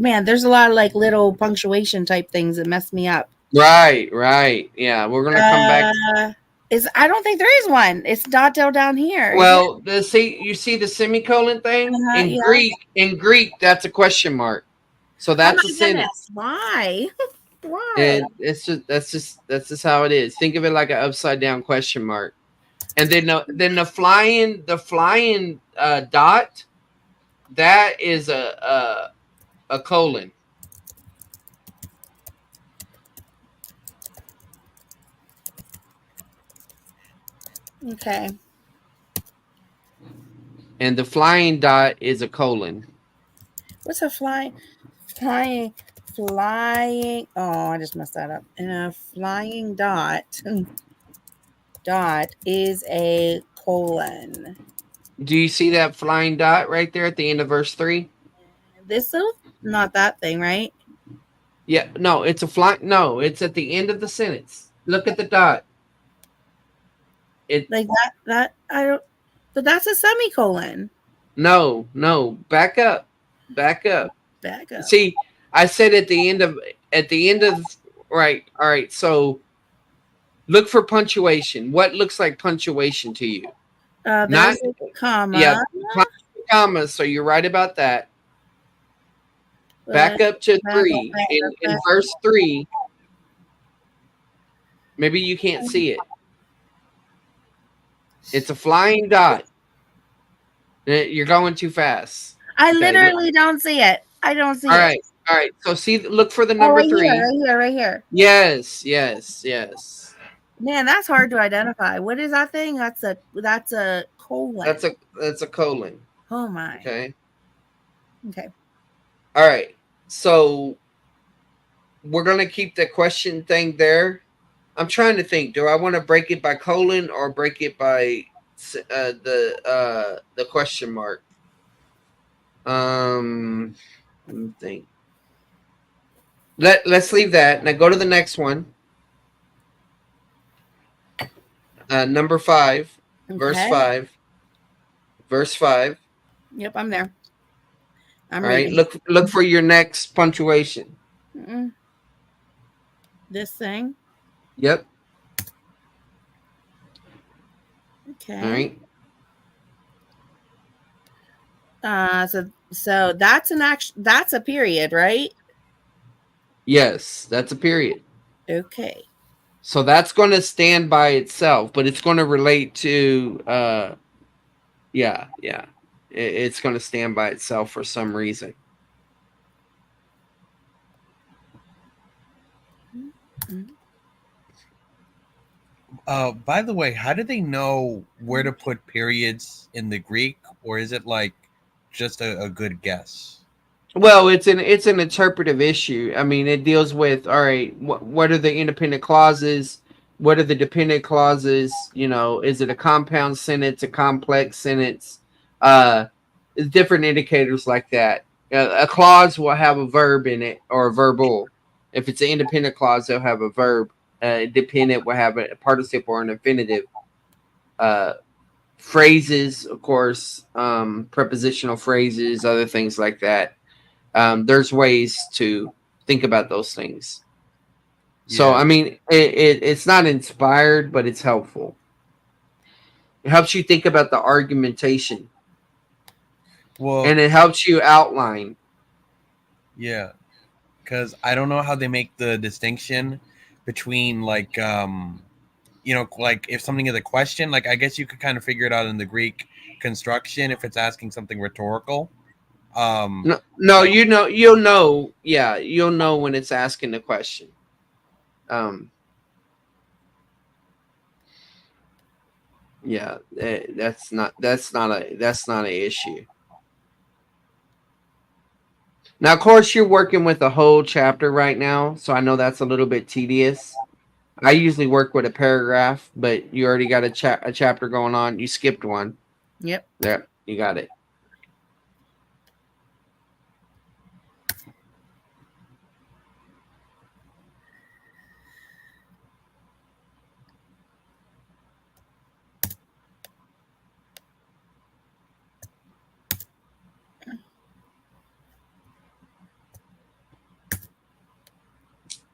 Man, there's a lot of like little punctuation type things that mess me up. Right. Yeah, we're gonna come back. I don't think there is one. It's dot down here. Well, you see the semicolon thing in yeah. Greek. In Greek, that's a question mark. So that's a sentence. Why? Why? And it's just that's just how it is. Think of it like an upside down question mark. And then the flying dot, that is a colon. Okay. And the flying dot is a colon. What's a flying? Oh, I just messed that up. And a flying dot is a colon. Do you see that flying dot right there at the end of verse 3? This is not that thing, right? Yeah, no, it's at the end of the sentence. Look at the dot. It like that I don't, but that's a semicolon. No, back up. Back up. See, I said at the end of right. All right. So look for punctuation. What looks like punctuation to you? There's a comma. Yeah, comma. So you're right about that. Back up to 3 in verse 3. Maybe you can't see it. It's a flying dot. You're going too fast. I literally don't see it. I don't see it. All right. So look for the number 3. Right here. Yes. Man, that's hard to identify. What is that thing? That's a colon. That's a colon. Oh my. Okay. All right. So we're gonna keep the question thing there. I'm trying to think. Do I want to break it by colon or break it by the question mark? Let me think. Let's leave that. Now go to the next one. Number 5, verse Okay. 5. Verse 5. Yep, I'm there. I'm All right. reading. Look for your next punctuation. Mm-mm. This thing. Yep. Okay. All right. So that's a period, right? Yes, that's a period. Okay. So that's going to stand by itself, but it's going to relate to yeah. It's going to stand by itself for some reason. By the way, how do they know where to put periods in the Greek, or is it like just a good guess? Well, it's an interpretive issue. I mean, it deals with, all right, what are the independent clauses? What are the dependent clauses? You know, is it a compound sentence, a complex sentence? Different indicators like that. A clause will have a verb in it or a verbal. If it's an independent clause, they'll have a verb. Dependent will have a participle or an infinitive. Phrases, of course, prepositional phrases, other things like that. There's ways to think about those things. So, Yeah. I mean, it's not inspired, but it's helpful. It helps you think about the argumentation, Well, and it helps you outline. yeah, because I don't know how they make the distinction between like like if something is a question, like I guess you could kind of figure it out in the Greek construction if it's asking something rhetorical. No, you'll know. Yeah, you'll know when it's asking the question. Yeah, that's not an issue. Now, of course, you're working with a whole chapter right now, so I know that's a little bit tedious. I usually work with a paragraph, but you already got a chapter going on. You skipped one. Yep. There, you got it.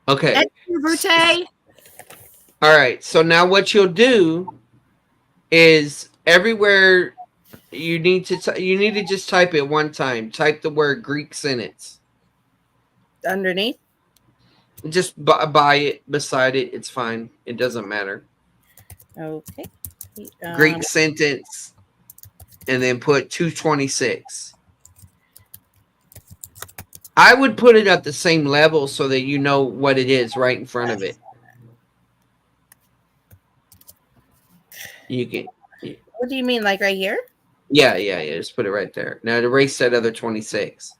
Okay. Brute. All right. So now what you'll do is everywhere you need to just type it one time. Type the word Greek sentence. Underneath. Just by it, beside it, it's fine. It doesn't matter. Okay. Greek sentence, and then put 226. I would put it at the same level so that you know what it is right in front of it. You can. What do you mean, like right here? Yeah. Just put it right there. Now erase that other 26.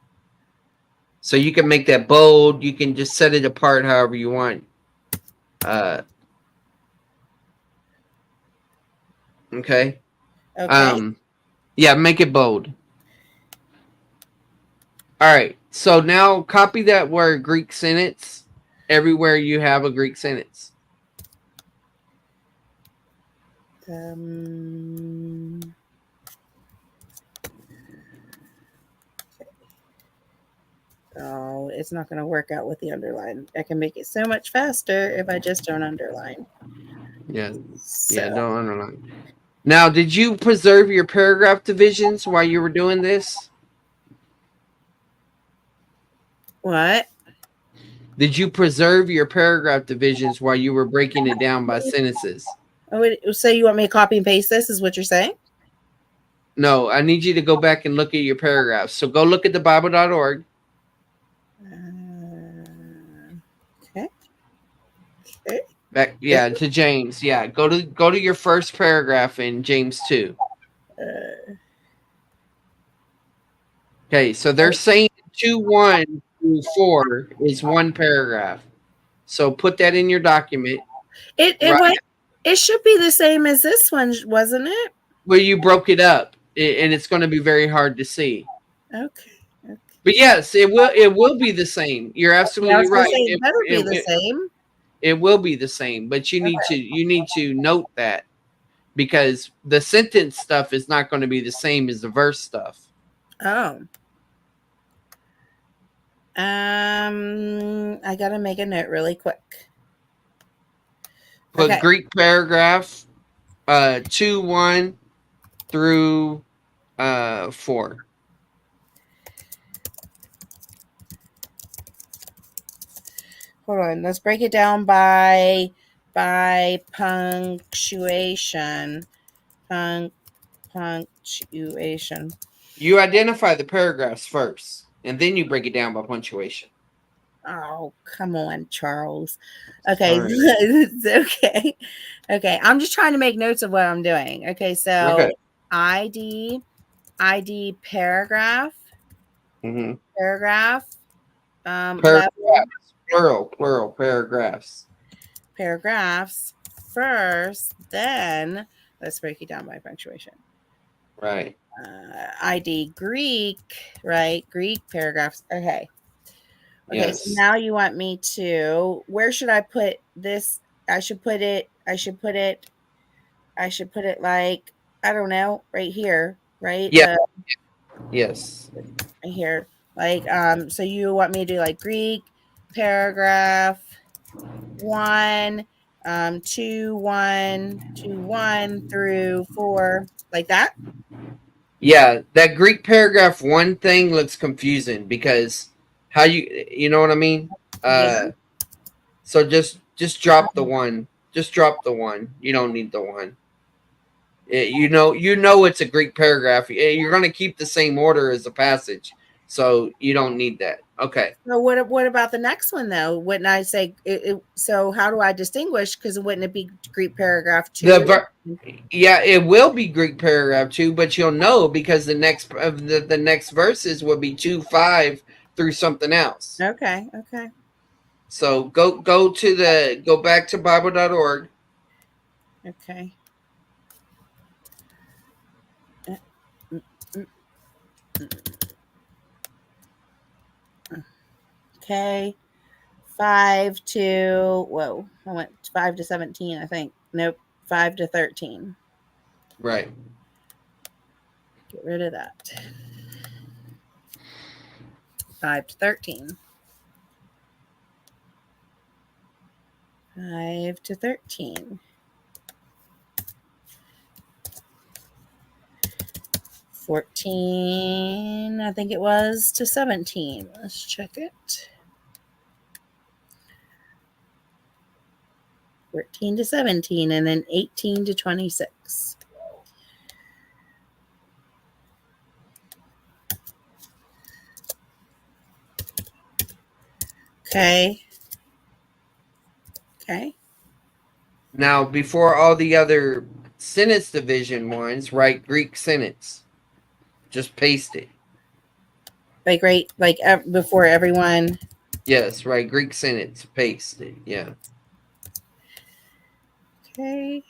So you can make that bold. You can just set it apart however you want. Okay. Okay. Yeah, make it bold. All right. So now copy that word Greek sentence everywhere you have a Greek sentence. Oh, it's not going to work out with the underline. I can make it so much faster if I just don't underline. Yeah. Yeah, don't underline. Now, did you preserve your paragraph divisions while you were doing this? What? Did you preserve your paragraph divisions while you were breaking it down by sentences? So you want me to copy and paste this, is what you're saying? No, I need you to go back and look at your paragraphs. So go look at the Bible.org. Okay. Back, yeah, to James. Yeah, go to your first paragraph in James 2. Okay, so they're saying 2:1 through 4 is one paragraph. So put that in your document. It should be the same as this one, wasn't it? Well, you broke it up, and it's going to be very hard to see. Okay. But yes, it will. It will be the same. You're Yeah, I absolutely was gonna right. say it better be the same. It will be the same. But you need to note that because the sentence stuff is not going to be the same as the verse stuff. Oh. I gotta make a note really quick. Put Okay. Greek paragraph 2:1 through 4. Hold on. Let's break it down by punctuation. Punctuation. You identify the paragraphs first, and then you break it down by punctuation. Oh, come on, Charles. Okay, Sorry. it's okay. Okay, I'm just trying to make notes of what I'm doing. Okay, so Okay. ID paragraph, Mm-hmm. paragraph, Paragraphs, level, plural paragraphs. paragraphs first, then let's break it down by punctuation. Right. ID Greek, right? Greek paragraphs. Okay. Okay, Yes. so now you want me to, where should I put this? I should put it like, I don't know, right here, right? Yeah. Yes. Right here. Like, so you want me to do like Greek paragraph 1, 1 through 4, like that? Yeah, that Greek paragraph 1 thing looks confusing because how you know what I mean? Yeah. So just drop the 1. Just drop the 1. You don't need the 1. You know it's a Greek paragraph. You're going to keep the same order as the passage. So you don't need that. Okay. So what about the next one though? Wouldn't I say so how do I distinguish, because wouldn't it be Greek paragraph 2? Yeah, it will be Greek paragraph 2, but you'll know because the next the next verses will be 2:5 through something else. Okay. So go back to bible.org. Okay. Okay. 5 to, whoa, I went 5 to 17, I think. Nope. 5 to 13. Right. Get rid of that. 5 to 13. 5 to 13. 14, I think it was, to 17. Let's check it. 14 to 17, and then 18 to 26. Okay. Now, before all the other sentence division ones, write Greek sentence. Just paste it. Like right, like before everyone. Yes, write Greek sentence. Paste it. Yeah. Okay.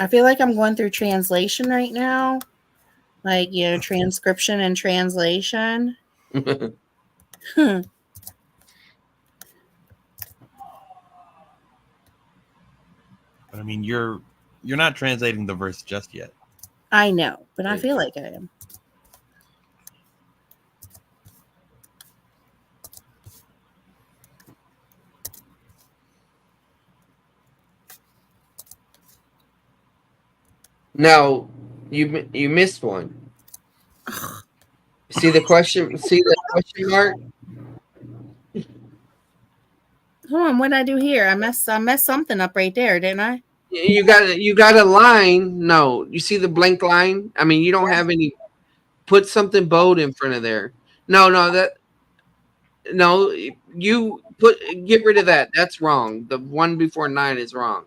I feel like I'm going through translation right now. Like, transcription and translation. But I mean, you're not translating the verse just yet. I know, but I feel like I am. Now, you missed one. See the question? See the question mark? Hold on, what did I do here? I messed something up right there, didn't I? You got a line. No, you see the blank line? I mean, you don't have any. Put something bold in front of there. No, No, you get rid of that. That's wrong. The one before 9 is wrong.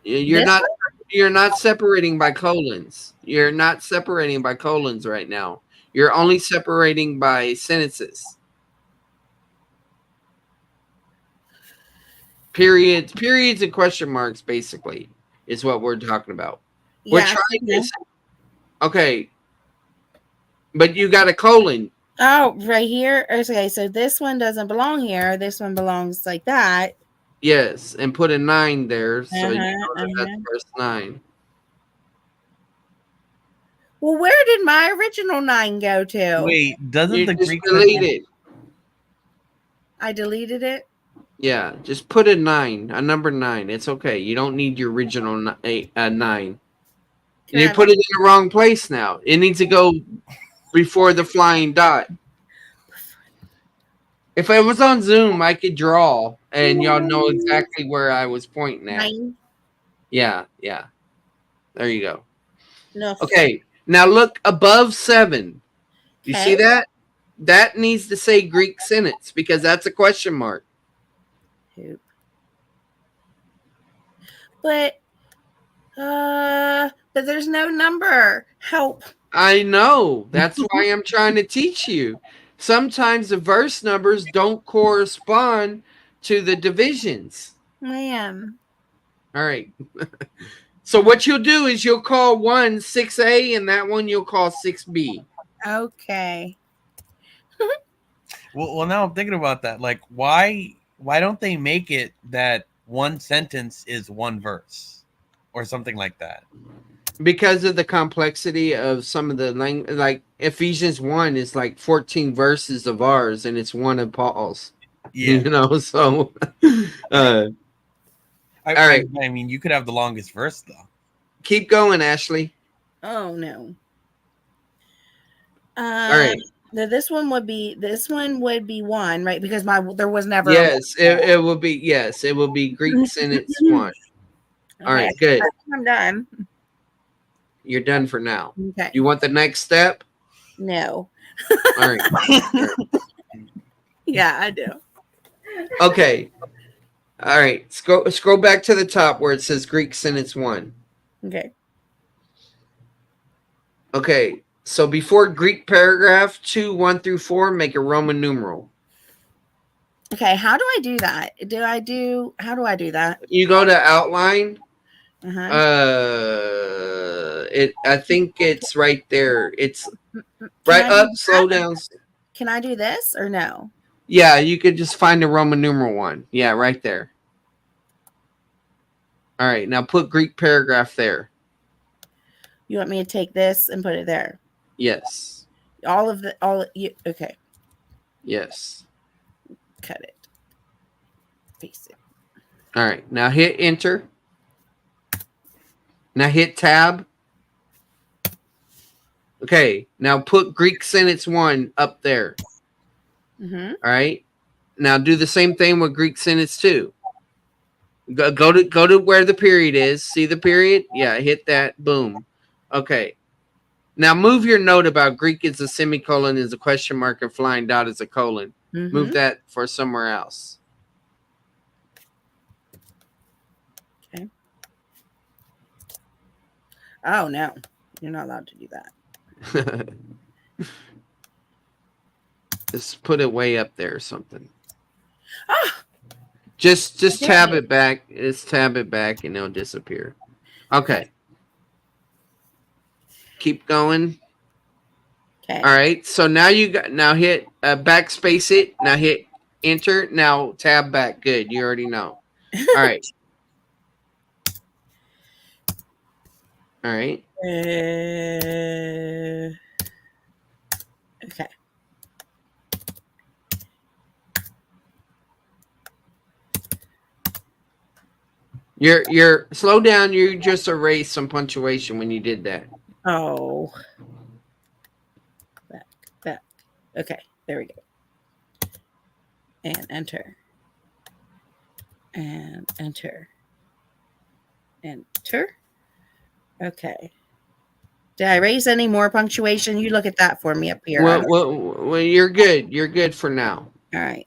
You're This not you're not separating by colons. You're not separating by colons right now. You're only separating by sentences. Periods and question marks basically is what we're talking about. We're Yeah. trying this. Okay. But you got a colon. Oh, right here. Okay, so this one doesn't belong here. This one belongs like that. Yes, and put a 9 there so you Uh-huh, know that that's uh-huh. verse 9. Well, where did my original 9 go to? Wait, doesn't You the just Greek delete it. I deleted it. Yeah, just put a 9, a number 9. It's okay. You don't need your original 9. Can You I- put it in the wrong place now. It needs to go before the flying dot. If I was on Zoom, I could draw, and y'all know exactly where I was pointing at. 9. Yeah, yeah. There you go. No. Okay, now look above 7. You see Okay. that? That needs to say Greek sentence because that's a question mark. Poop. But there's no number. Help. I know. That's why I'm trying to teach you. Sometimes the verse numbers don't correspond to the divisions. Man. All right. So what you'll do is you'll call one 6A and that one you'll call 6B. Okay. Well, now I'm thinking about that. Like, why don't they make it that one sentence is one verse, or something like that? Because of the complexity of some of the language, like Ephesians 1 is like 14 verses of ours and it's one of Paul's. Yeah. You know, so all right. I mean, you could have the longest verse though. Keep going, Ashley. Oh no. All right. This one would be 1, right? Because there was never Yes, it will be. Yes, it will be Greek sentence 1. All right, good. I'm done. You're done for now. Okay. You want the next step? No. All right. Yeah, I do. Okay. All right. Scroll back to the top where it says Greek sentence 1. Okay. Okay. So before Greek paragraph 2, 1 through 4, make a Roman numeral. Okay. How do I do that? How do I do that? You go to outline. Uh-huh. I think it's right there. It's right up, slow down. Can I do this or no? Yeah, you could just find the Roman numeral 1. Yeah, right there. All right, now put Greek paragraph there. You want me to take this and put it there? Yes. Okay. Yes. Cut it. Paste it. All right, now hit enter. Now hit tab. Okay, now put Greek sentence 1 up there. Mm-hmm. All right. Now do the same thing with Greek sentence 2. Go to where the period is. See the period? Yeah, hit that. Boom. Okay. Now move your note about Greek is a semicolon, is a question mark, and flying dot is a colon. Mm-hmm. Move that for somewhere else. Okay. Oh no, you're not allowed to do that. Just put it way up there or something. Ah! Just tab it back. Just tab it back and it'll disappear. Okay. Keep going. Okay. All right. So now hit backspace it. Now hit enter. Now tab back. Good. You already know. All right. All right. Okay. You're slow down. You just erased some punctuation when you did that. Oh. Back. Okay. There we go. And enter. And enter. Enter. Okay. Did I erase any more punctuation? You look at that for me up here. Well, you're good. You're good for now. All right.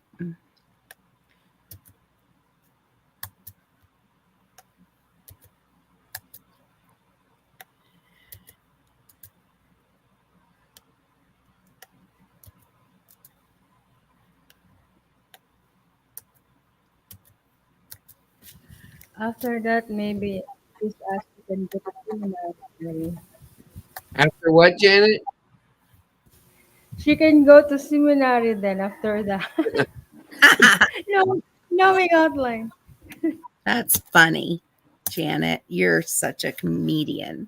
After that, maybe just ask you can go to seminary. After what, Janet? She can go to seminary then after that. No, knowing outline. That's funny, Janet. You're such a comedian.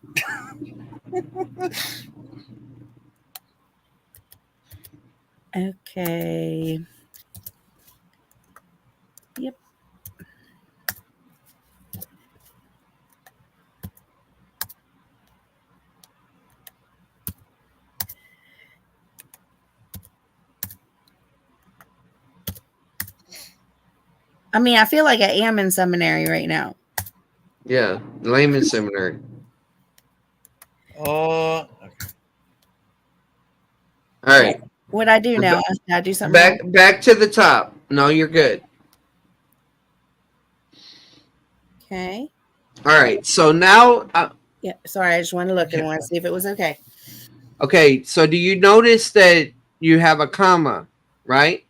Okay. Yep. I mean, I feel like I am in seminary right now. Yeah, layman seminary. Oh, okay. All right, What I do We're now? back- I do something else? back to the top. No, you're good. Okay. All right, so now, Yeah. Sorry, I just wanted to look and want to see if it was okay. okay. So do you notice that you have a comma, right?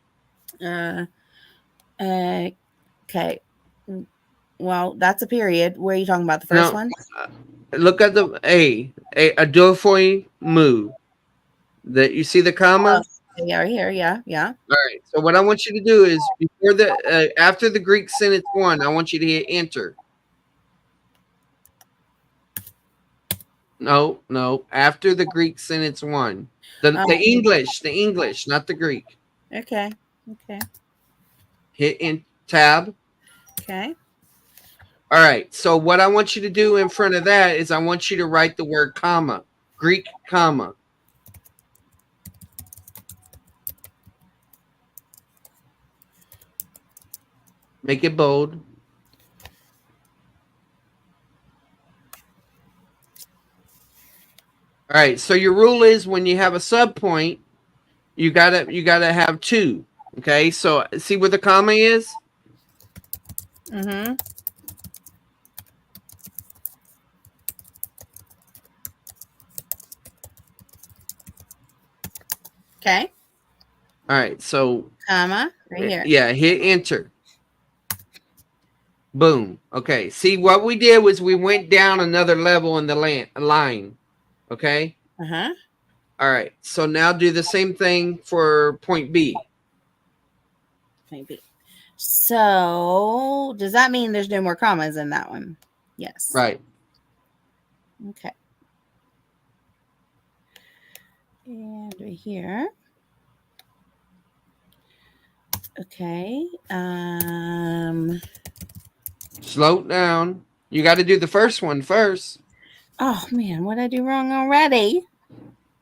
Uh. Okay. Well, that's a period. Where are you talking about? The first No. one? Look at the a adolphoi mu. That you see the comma. Yeah, right here. Yeah. Yeah. All right. So what I want you to do is before the after the Greek sentence 1, I want you to hit enter. No. After the Greek sentence 1, the English, not the Greek. Okay. Okay. Hit in tab. Okay. All right. So what I want you to do in front of that is I want you to write the word comma, Greek comma. Make it bold. All right. So your rule is when you have a subpoint, you gotta have 2. Okay. So see where the comma is. Mm-hmm. Okay. All right. So Comma right here. yeah, hit enter. Boom. Okay. See what we did was we went down another level in the line. Okay. Uh-huh. All right. So now do the same thing for point B. Maybe. So does that mean there's no more commas in that one? Yes. Right. Okay. And right here. Okay. Slow down. You got to do the first one first. Oh man, what did I do wrong already?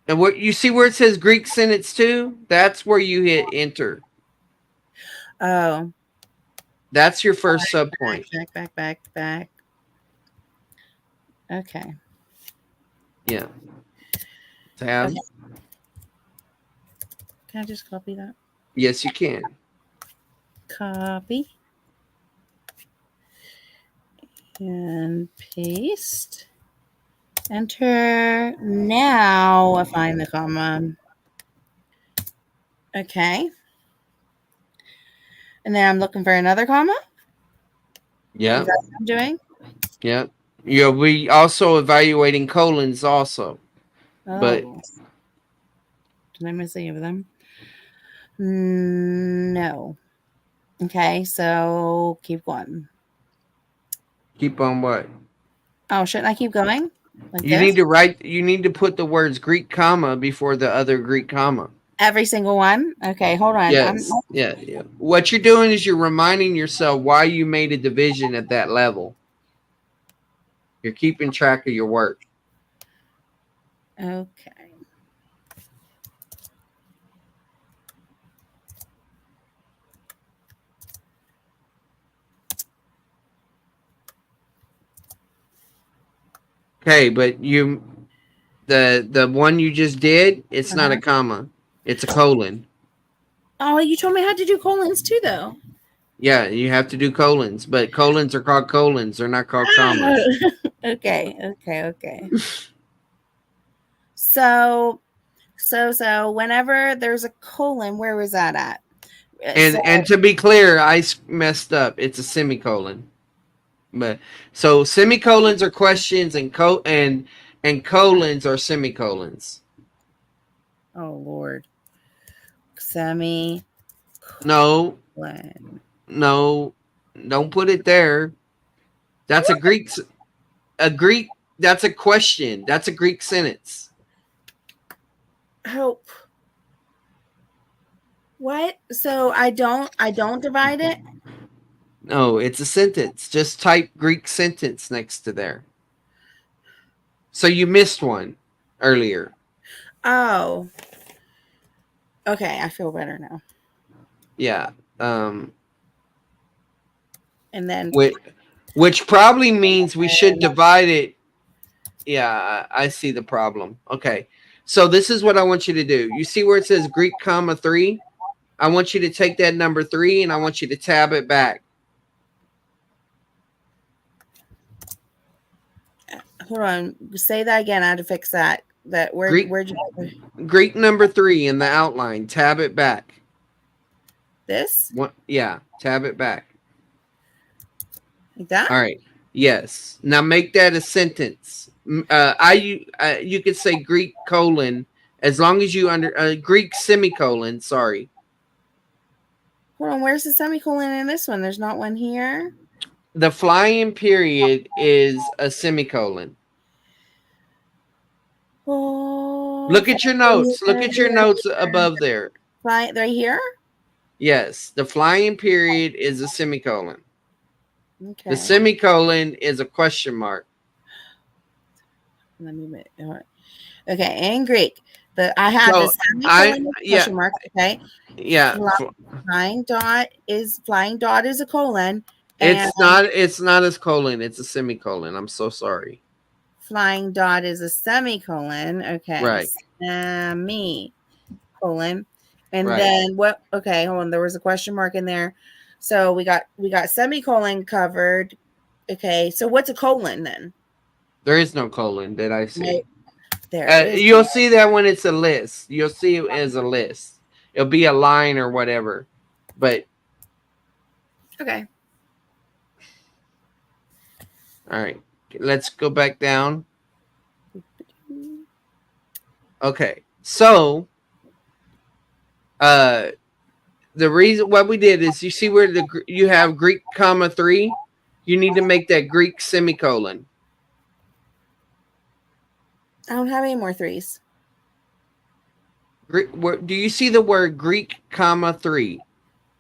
And what you see where it says Greek sentence 2, that's where you hit enter. Oh. That's your first subpoint. Back. Okay. Yeah. Tab. Okay. Can I just copy that? Yes, you can. Copy. And paste. Enter. Now I find the comma. Okay. And then I'm looking for another comma. Yeah. Is that what I'm doing? Yeah. Yeah. We also evaluating colons also. But did I miss any of them? No. Okay, so keep going. Keep on what? Oh, shouldn't I keep going? Like You this? need to put the words Greek comma before the other Greek comma. Every single one? Okay, hold on. Yes. Yeah. What you're doing is you're reminding yourself why you made a division at that level. You're keeping track of your work. Okay. Okay, but you The one you just did, it's not a comma. It's a colon. Oh, you told me I had to do colons too, though. Yeah, you have to do colons, but colons are called colons. They're not called commas. Okay. So whenever there's a colon, where was that at? And to be clear, messed up. It's a semicolon. But so semicolons are questions, and colons are semicolons. Oh Lord, semicolon. No, don't put it there. That's a Greek. That's a question. That's a Greek sentence. Help. What? So I don't divide it. No, it's a sentence. Just type Greek sentence next to there. So you missed one earlier. Oh. Okay, I feel better now. Yeah. And then Which probably means we should divide it. Yeah, I see the problem. Okay. So this is what I want you to do. You see where it says Greek comma 3? I want you to take that number 3 and I want you to tab it back. hold on. Say that again. I had to fix that. Where'd you Greek number 3 in the outline. Tab it back. this? What? Yeah, tab it back. Like that? All right. Yes. Now make that a sentence. You could say Greek colon as long as you Greek semicolon. Sorry. Hold on. Where's the semicolon in this one? There's not one here. The flying period is a semicolon. Oh, Look at your notes. Look at your notes above there. right here. Yes, the flying period is a semicolon. Okay. The semicolon is a question mark. Let me. Okay, in Greek, I have the semicolon question mark. Okay. Yeah. Flying dot is a colon. It's not a colon. It's a semicolon. I'm so sorry. Flying dot is a semicolon. Okay. Right. Semicolon. And Right. then what? Okay, hold on. There was a question mark in there. So we got semicolon covered. Okay. So what's a colon then? There is no colon that I see. Right. There. You'll see that when it's a list. You'll see it as a list. It'll be a line or whatever. But okay. All right. Let's go back down. Okay. So the reason what we did is you see where you have Greek comma 3, you need to make that Greek semicolon. I don't have any more 3s. Do you see the word Greek comma 3?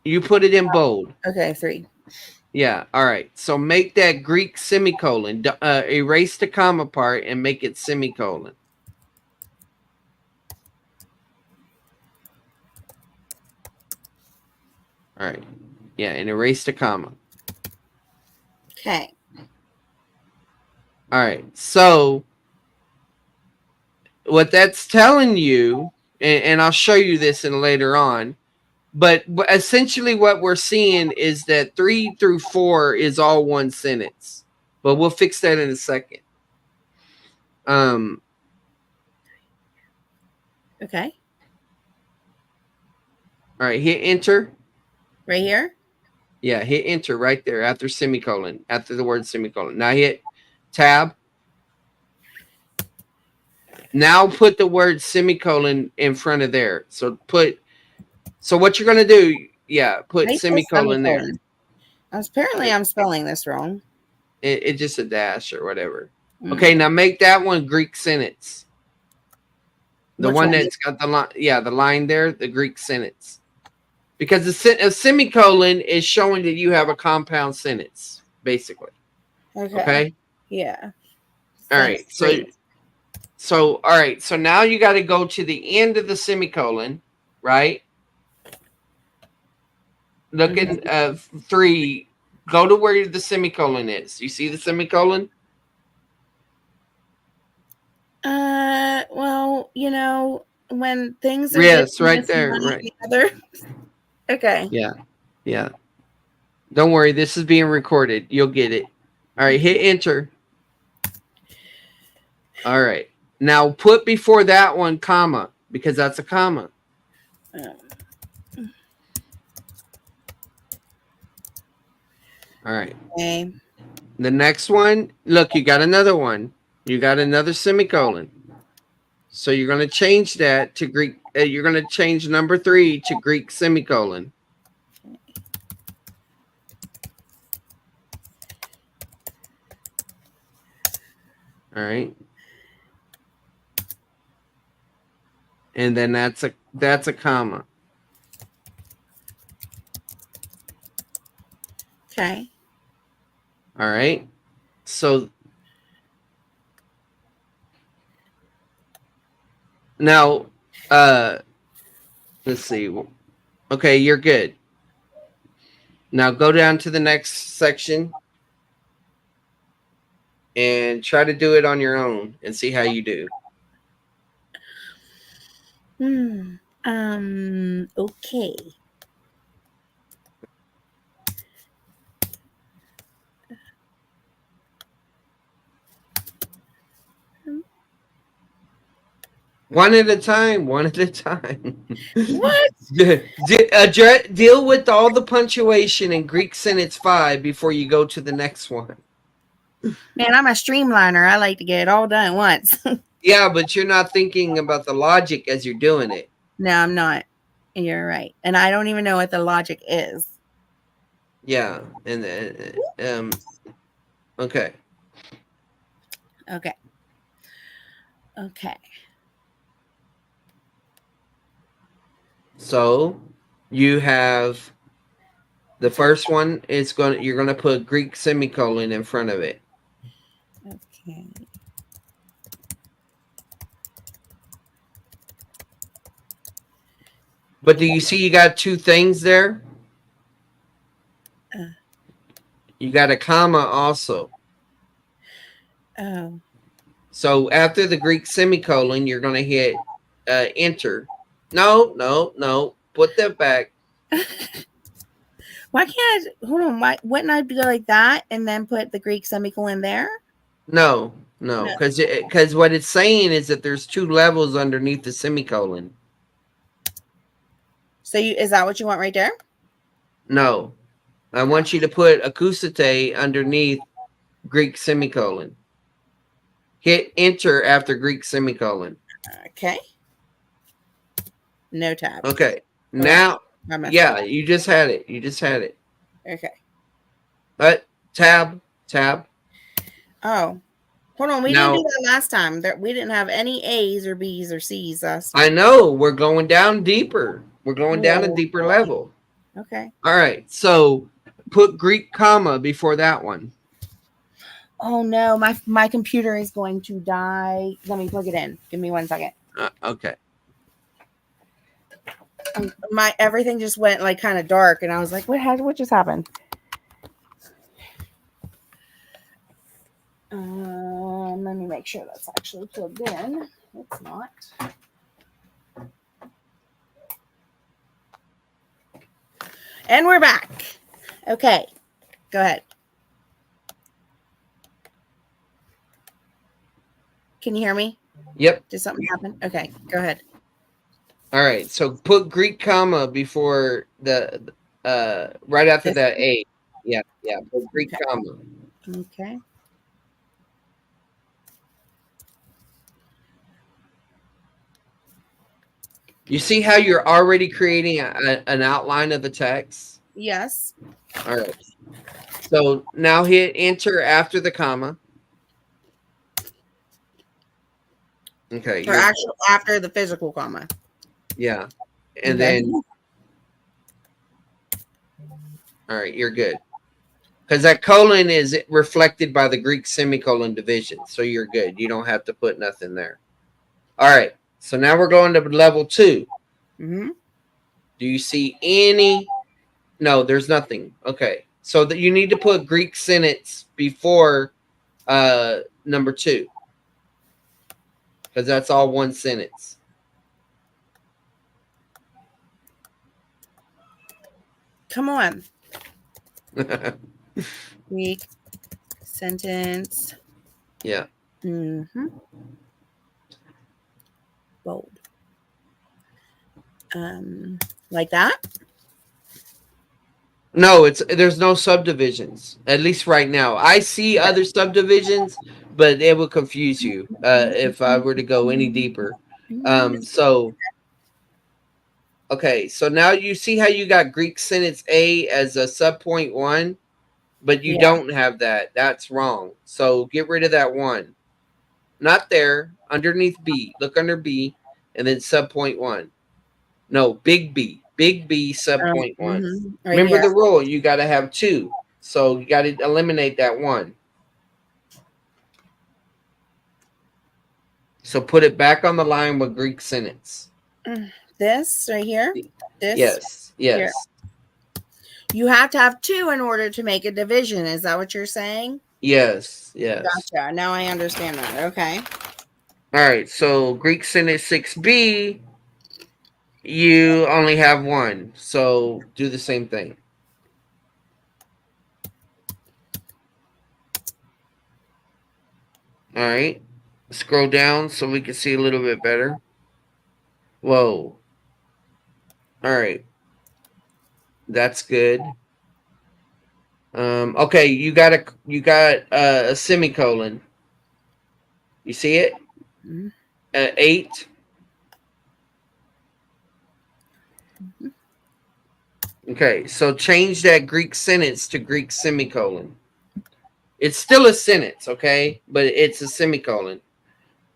You put it in bold. Okay, 3. Yeah. All right. So make that Greek semicolon. Erase the comma part and make it semicolon. All right. Yeah, and erase the comma. Okay. All right. So what that's telling you, and I'll show you this in later on, but essentially what we're seeing is that 3 through 4 is all one sentence. But we'll fix that in a second. Okay. All right, hit enter. Right here? Yeah, hit enter right there after semicolon, after the word semicolon. Now hit tab. Now put the word semicolon in front of there. So what you're going to do, put semicolon there. Apparently I'm spelling this wrong. It's just a dash or whatever. Mm. Okay, now make that one Greek sentence. The Which one one? that's got the line, the line there, the Greek sentence. Because a semicolon is showing that you have a compound sentence, basically. Okay? Yeah. All right. So all right. So now you got to go to the end of the semicolon, right? Look at 3. Go to where the semicolon is. You see the semicolon? Well, when things are Yes, different, right it's there. one or Right. the other. Okay. Yeah. Yeah. Don't worry. This is being recorded. You'll get it. All right. Hit enter. All right. Now put before that one comma because that's a comma. Um, All right. Okay. The next one, look, you got another one. You got another semicolon. So you're going to change that to Greek. You're going to change number 3 to Greek semicolon. All right. And then that's a comma. Okay. All right. So now, let's see. Okay, you're good. Now go down to the next section and try to do it on your own and see how you do. Okay. One at a time. One at a time. What? Deal with all the punctuation in Greek sentence 5 before you go to the next one. Man, I'm a streamliner. I like to get it all done at once. Yeah, but you're not thinking about the logic as you're doing it. No, I'm not. You're right. And I don't even know what the logic is. Yeah, and okay. Okay. Okay. So you have the first one is you're gonna put Greek semicolon in front of it. Okay. But do you see you got two things there? You got a comma also. Oh. So after the Greek semicolon, you're gonna hit enter. No. Put that back. Why can't I hold on? Why wouldn't I go like that and then put the Greek semicolon there? No, because what it's saying is that there's two levels underneath the semicolon. So is that what you want right there? No, I want you to put acoustate underneath Greek semicolon. Hit enter after Greek semicolon. Okay. No tab. Okay. Now, yeah, you just had it. Okay. But tab. Oh. Hold on. We Now- didn't do that last time. We didn't have any A's or B's or C's last time. I know. We're going down deeper. We're going down a Whoa. deeper level. Okay. All right. So put Greek comma before that one. Oh no, my computer is going to die. Let me plug it in. Give me 1 second. Okay. My everything just went like kind of dark, and I was like, what just happened? Let me make sure that's actually plugged in. It's not. And we're back. Okay, go ahead. Can you hear me? Yep. Did something happen? Okay, go ahead. All right. So put Greek comma before the right after This- that A. Yeah. Put Greek Okay. comma. Okay. You see how you're already creating an outline of the text? Yes. All right. So now hit enter after the comma. Okay. Or actual after the physical comma. Yeah. And Okay. then, all right, you're good. Because that colon is reflected by the Greek semicolon division. So you're good. You don't have to put nothing there. All right. So now we're going to level 2. Mm-hmm. Do you see any? No, there's nothing. Okay. So that you need to put Greek sentence before number 2. because that's all one sentence. Come on. Greek sentence. Yeah. Mm-hmm. Bold. Like that? No, there's no subdivisions, at least right now. I see other subdivisions, but it will confuse you if I were to go any deeper. So okay, so now you see how you got Greek sentence A as a subpoint 1, but you Yeah. don't have that. That's wrong. So get rid of that 1. Not there, underneath B. Look under B, and then subpoint 1. No, big B. Big B subpoint 1. Right Remember here. the rule. You got to have 2. So you got to eliminate that 1. So put it back on the line with Greek sentence. This right here. This. Yes. Yes. Here. You have to have 2 in order to make a division. Is that what you're saying? Yes. Yes. Gotcha. Now I understand that. Okay. All right. So Greek sentence 6B, you only have 1. So do the same thing. All right. Scroll down so we can see a little bit better. Whoa. All right. That's good. Okay, you got a semicolon. You see it? Mhm. 8. Okay, so change that Greek sentence to Greek semicolon. It's still a sentence, okay, but it's a semicolon.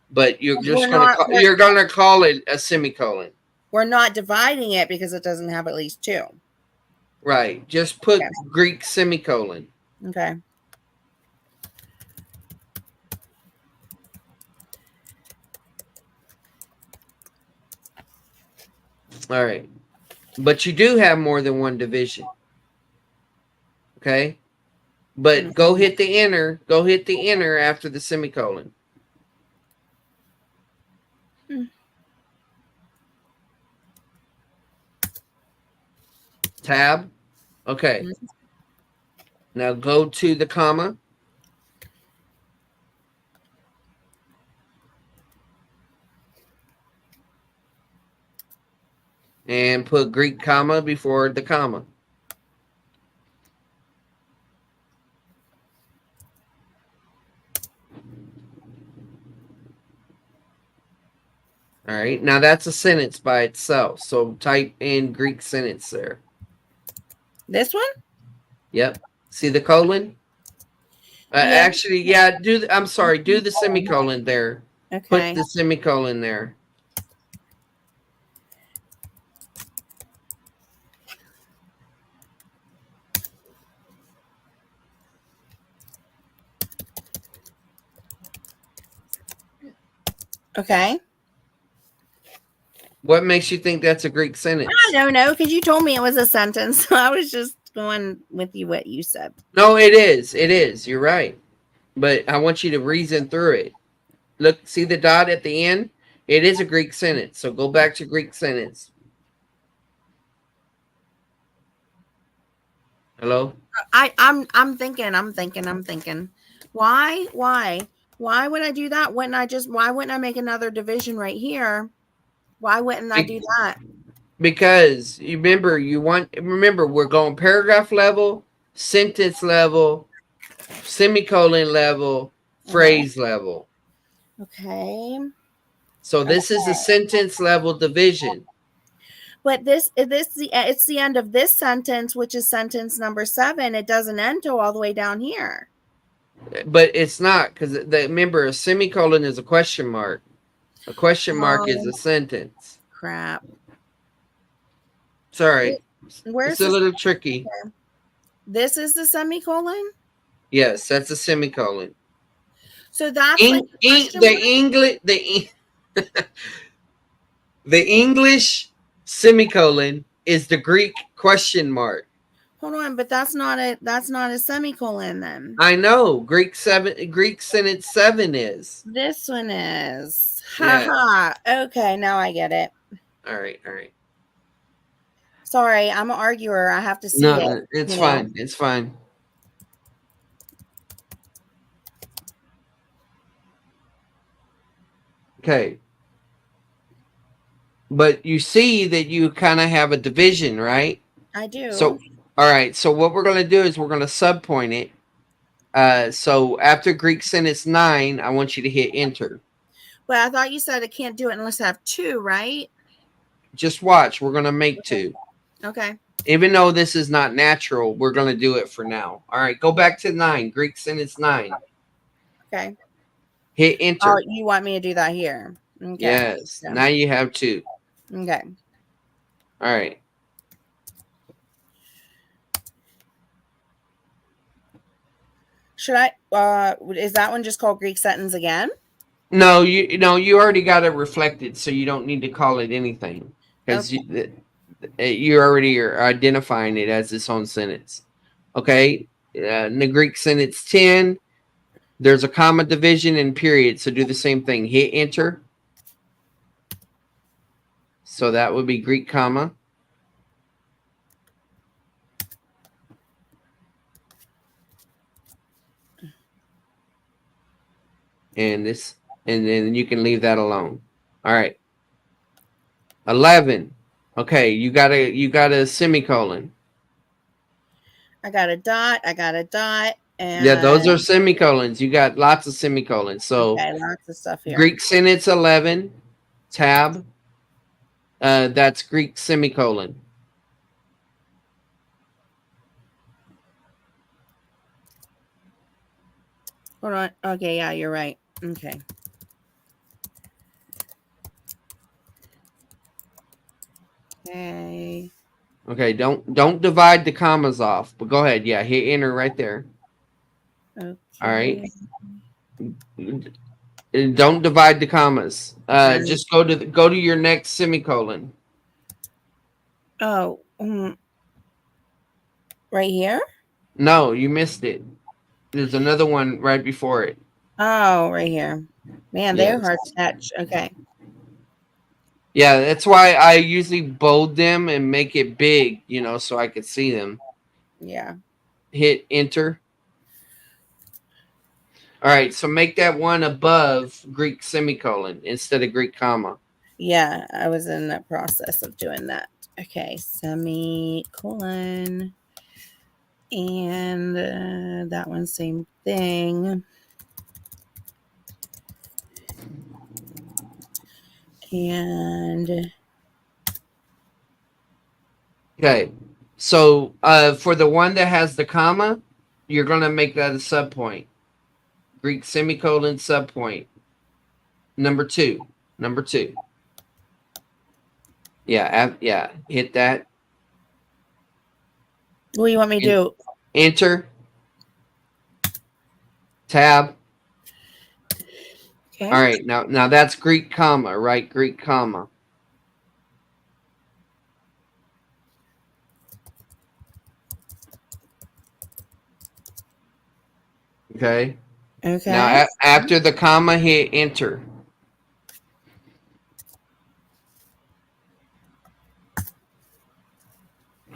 But you're gonna call it a semicolon. We're not dividing it because it doesn't have at least 2. Right. Just put Okay. Greek semicolon. Okay. All right. But you do have more than one division. Okay? But go hit the enter. Go hit the enter after the semicolon. Tab. Okay. Now go to the comma. And put Greek comma before the comma. All right. Now that's a sentence by itself. So type in Greek sentence there. This one? Yep. See the colon? Yeah. Actually, yeah. I'm sorry. Do the semicolon there. Okay. Put the semicolon there. Okay. What makes you think that's a Greek sentence? I don't know because you told me it was a sentence. So I was just going with you what you said. No, it is. It is. You're right. But I want you to reason through it. Look, see the dot at the end? It is a Greek sentence. So go back to Greek sentence. Hello? I'm thinking. Why would I do that? Why wouldn't I make another division right here? Why wouldn't I do that? Because you remember we're going paragraph level, sentence level, semicolon level, phrase level. Okay. So this is a sentence level division. But it's the end of this sentence, which is sentence number 7. It doesn't end till all the way down here. But it's not, because remember a semicolon is a question mark. A question mark is a sentence. Crap. Sorry. Where's It's a little tricky. This is the semicolon? Yes, that's a semicolon. So that's the English semicolon is the Greek question mark. Hold on, but that's not a semicolon then. I know. Greek sentence 7 is. This one is. Yeah. Haha. Okay, now I get it. All right. All right. Sorry, I'm an arguer. I have to see No, it. it's you know. fine. It's fine. Okay. But you see that you kind of have a division, right? I do. So, all right. So what we're going to do is we're going to subpoint it. So after Greek sentence 9, I want you to hit enter. But I thought you said I can't do it unless I have 2, right? Just watch. We're going to make 2. Okay. Even though this is not natural, we're going to do it for now. All right. Go back to 9. Greek sentence 9. Okay. Hit Oh, enter. you want me to do that here? Okay. Yes. Yeah. Now you have 2. Okay. All right. Should I? Is that one just called Greek sentence again? No, you already got it reflected, so you don't need to call it anything because you already are identifying it as its own sentence. Okay, in the Greek sentence 10, there's a comma, division, and period. So do the same thing. Hit enter. So that would be Greek comma. And then you can leave that alone. All right. 11. Okay, you got a semicolon. I got a dot. I got a dot. And Yeah, those are semicolons. You got lots of semicolons. So okay, lots of stuff here. Greek sentence 11, tab. That's Greek semicolon. Hold on. Okay, yeah, you're right. Okay. Okay. Okay, don't divide the commas off, but go ahead. Yeah, hit enter right there. Okay. All right. And don't divide the commas. Just go to your next semicolon. Oh, right here. No, you missed it. There's another one right before it. Oh, right here. Man, they're Yes. hard to catch. Okay. Yeah, that's why I usually bold them and make it big, so I could see them. Yeah. Hit enter. All right, so make that one above Greek semicolon instead of Greek comma. Yeah, I was in the process of doing that. Okay, semicolon. And that one, same thing. And Okay, so for the one that has the comma, you're going to make that a subpoint. Greek semicolon subpoint. Number two. Yeah, hit that. what do you want me to do? Enter. Tab. Okay. All right, now that's Greek comma, right? Greek comma. Okay. Okay. Now after the comma, hit enter.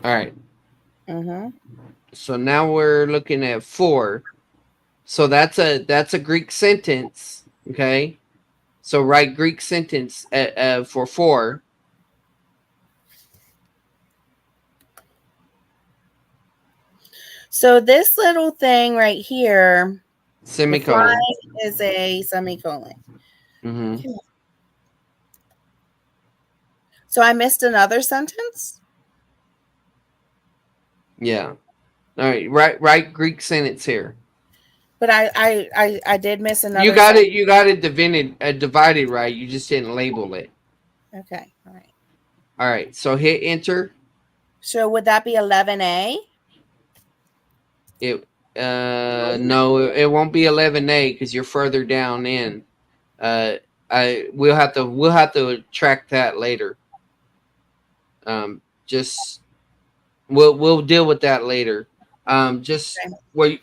All right. So now we're looking at 4. So that's a Greek sentence. Okay. So write Greek sentence for 4. So this little thing right here, Semicolon. is a semicolon. Mm-hmm. So I missed another sentence? Yeah. All right. Write Greek sentence here. But I did miss another. You got it. You got it divided right. You just didn't label it. Okay. All right. All right. So hit enter. So would that be 11A? No, it won't be 11A because you're further down in. We'll have to track that later. We'll deal with that later. Just Okay.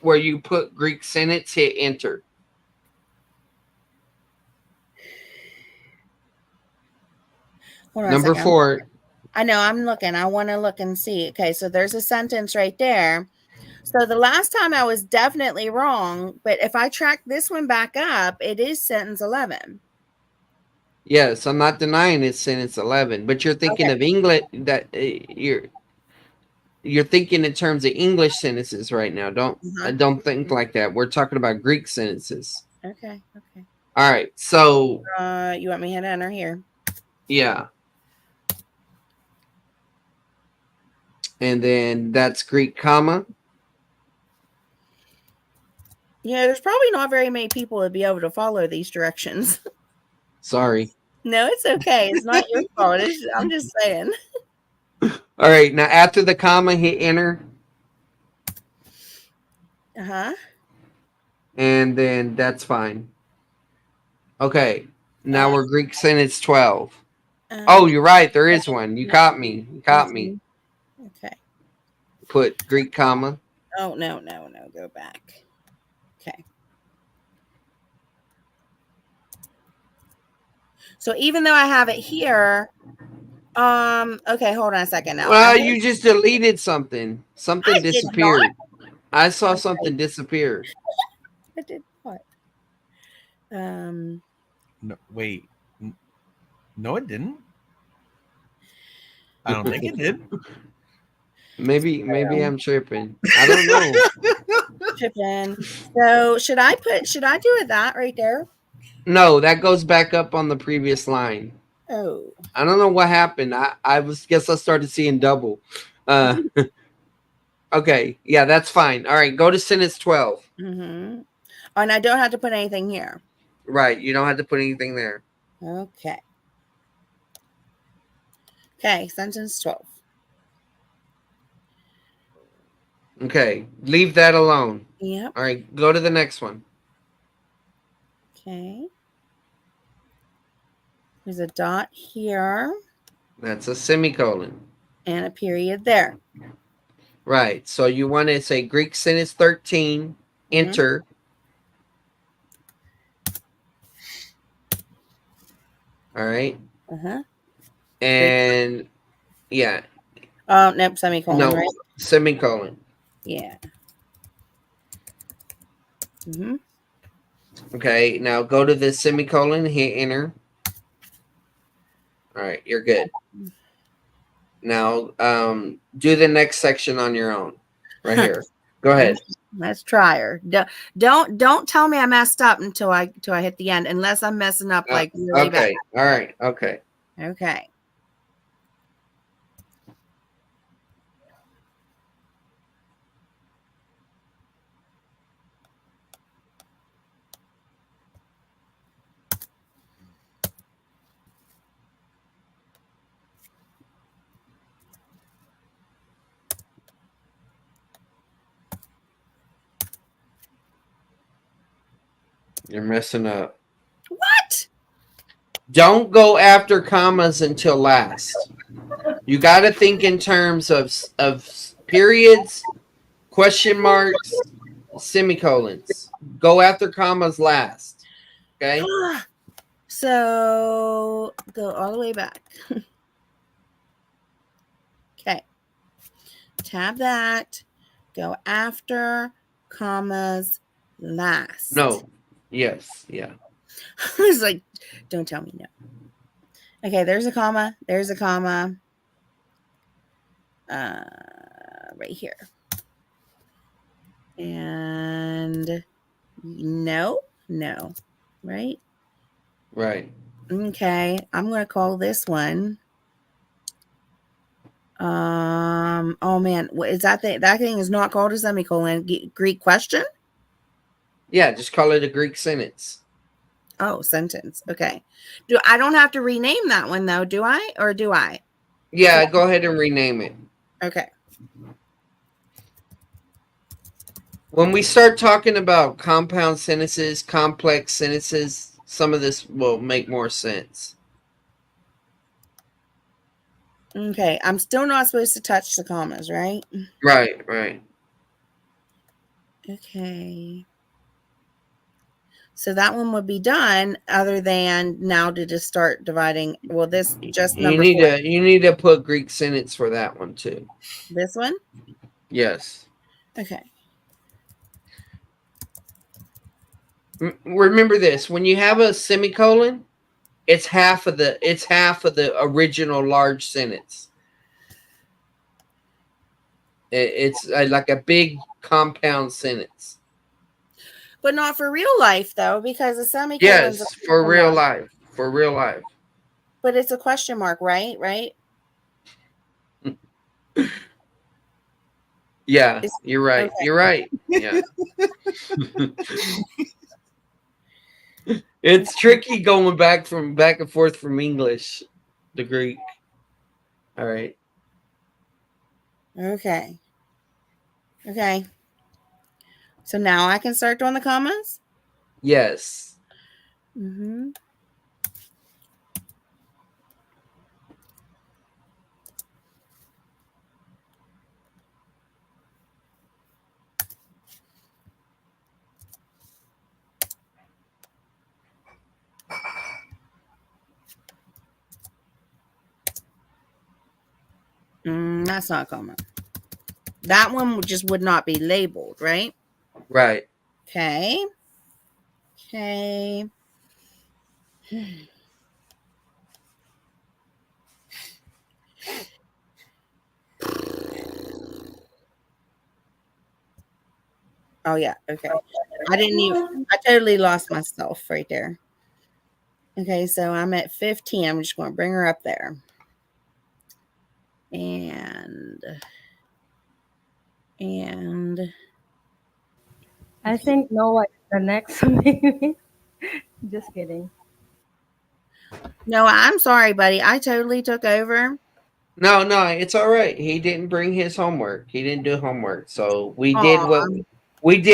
where you put Greek sentence, hit enter. Hold on a Number second. 4. I know, I'm looking. I want to look and see. Okay, so there's a sentence right there. So the last time I was definitely wrong, but if I track this one back up, it is sentence 11. Yes, I'm not denying it's sentence 11, but you're thinking Okay. of English that you're thinking in terms of English sentences right now. Don't think like that. We're talking about Greek sentences. Okay. All right. So, You want me to hit enter here? yeah. And then that's Greek comma. Yeah, there's probably not very many people that be able to follow these directions. Sorry. No, it's okay. It's not your fault. I'm just saying. All right. Now after the comma, hit enter. Uh-huh. And then that's fine. Okay. Now we're Greek sentence 12. Oh, you're right. There is one. You caught me. You caught me. Okay. Put Greek comma. Oh, no. Go back. Okay. So even though I have it here, okay, hold on a second now. Well, you just deleted something. Something I did disappeared. I saw something disappear. I did what? No, wait. No, it didn't. I don't think it did. Maybe I'm tripping. I don't know. Tripping. So should I do that right there? No, that goes back up on the previous line. Oh. I don't know what happened. I guess I started seeing double. Okay, yeah, that's fine. All right, go to sentence 12. Mm-hmm. Oh, and I don't have to put anything here. Right, you don't have to put anything there. Okay. Okay, sentence 12. Okay, leave that alone. Yep. All right, go to the next one. Okay. There's a dot here That's a semicolon. and a period there. Right, so you want to say Greek sentence 13, enter. All right. Uh-huh. And yeah. Oh, nope, semicolon, No, right? semicolon. Yeah. Mm-hmm. Okay, now go to the semicolon, hit enter. All right, you're good. Now, do the next section on your own, right here. Go ahead. Let's try her. Don't tell me I messed up until I hit the end, unless I'm messing up like really bad. Okay. All right. Okay. Okay. You're messing up. What? Don't go after commas until last. You got to think in terms of periods, question marks, semicolons. Go after commas last. Okay? So go all the way back. Okay. Tab that. Go after commas last. No. Yes. Yeah. I was like, don't tell me no. Okay, there's a comma. There's a comma. Right here. And no. Right? Right. Okay. I'm gonna call this one. Oh man, what is that thing? That thing is not called a semicolon. Greek question? Yeah, just call it a Greek sentence. Oh, sentence. Okay. I don't have to rename that one though, do I? Or do I? Yeah, go ahead and rename it. Okay. When we start talking about compound sentences, complex sentences, some of this will make more sense. Okay. I'm still not supposed to touch the commas, right? Right. Okay. So that one would be done, other than now to just start dividing. Well, this just number 4. You need to put Greek sentence for that one too. This one? Yes. Okay. Remember this: when you have a semicolon, it's half of the original large sentence. It's like a big compound sentence. But not for real life, though, because a semicolon. Yes, for real life. For real life. But it's a question mark, right? Right? Yeah, you're right. Okay. You're right. Yeah. It's tricky going back and forth from English to Greek. All right. Okay. Okay. So now I can start doing the commas? Yes. Mm-hmm. That's not a comma. That one just would not be labeled, right? Right. Okay. Okay. Oh yeah, okay. I totally lost myself right there. Okay, so I'm at 15. I'm just going to bring her up there. And I think Noah is the next maybe. Just kidding. no, I'm sorry, buddy. I totally took over. No, it's all right. He didn't bring his homework. He didn't do homework. So we did Aw.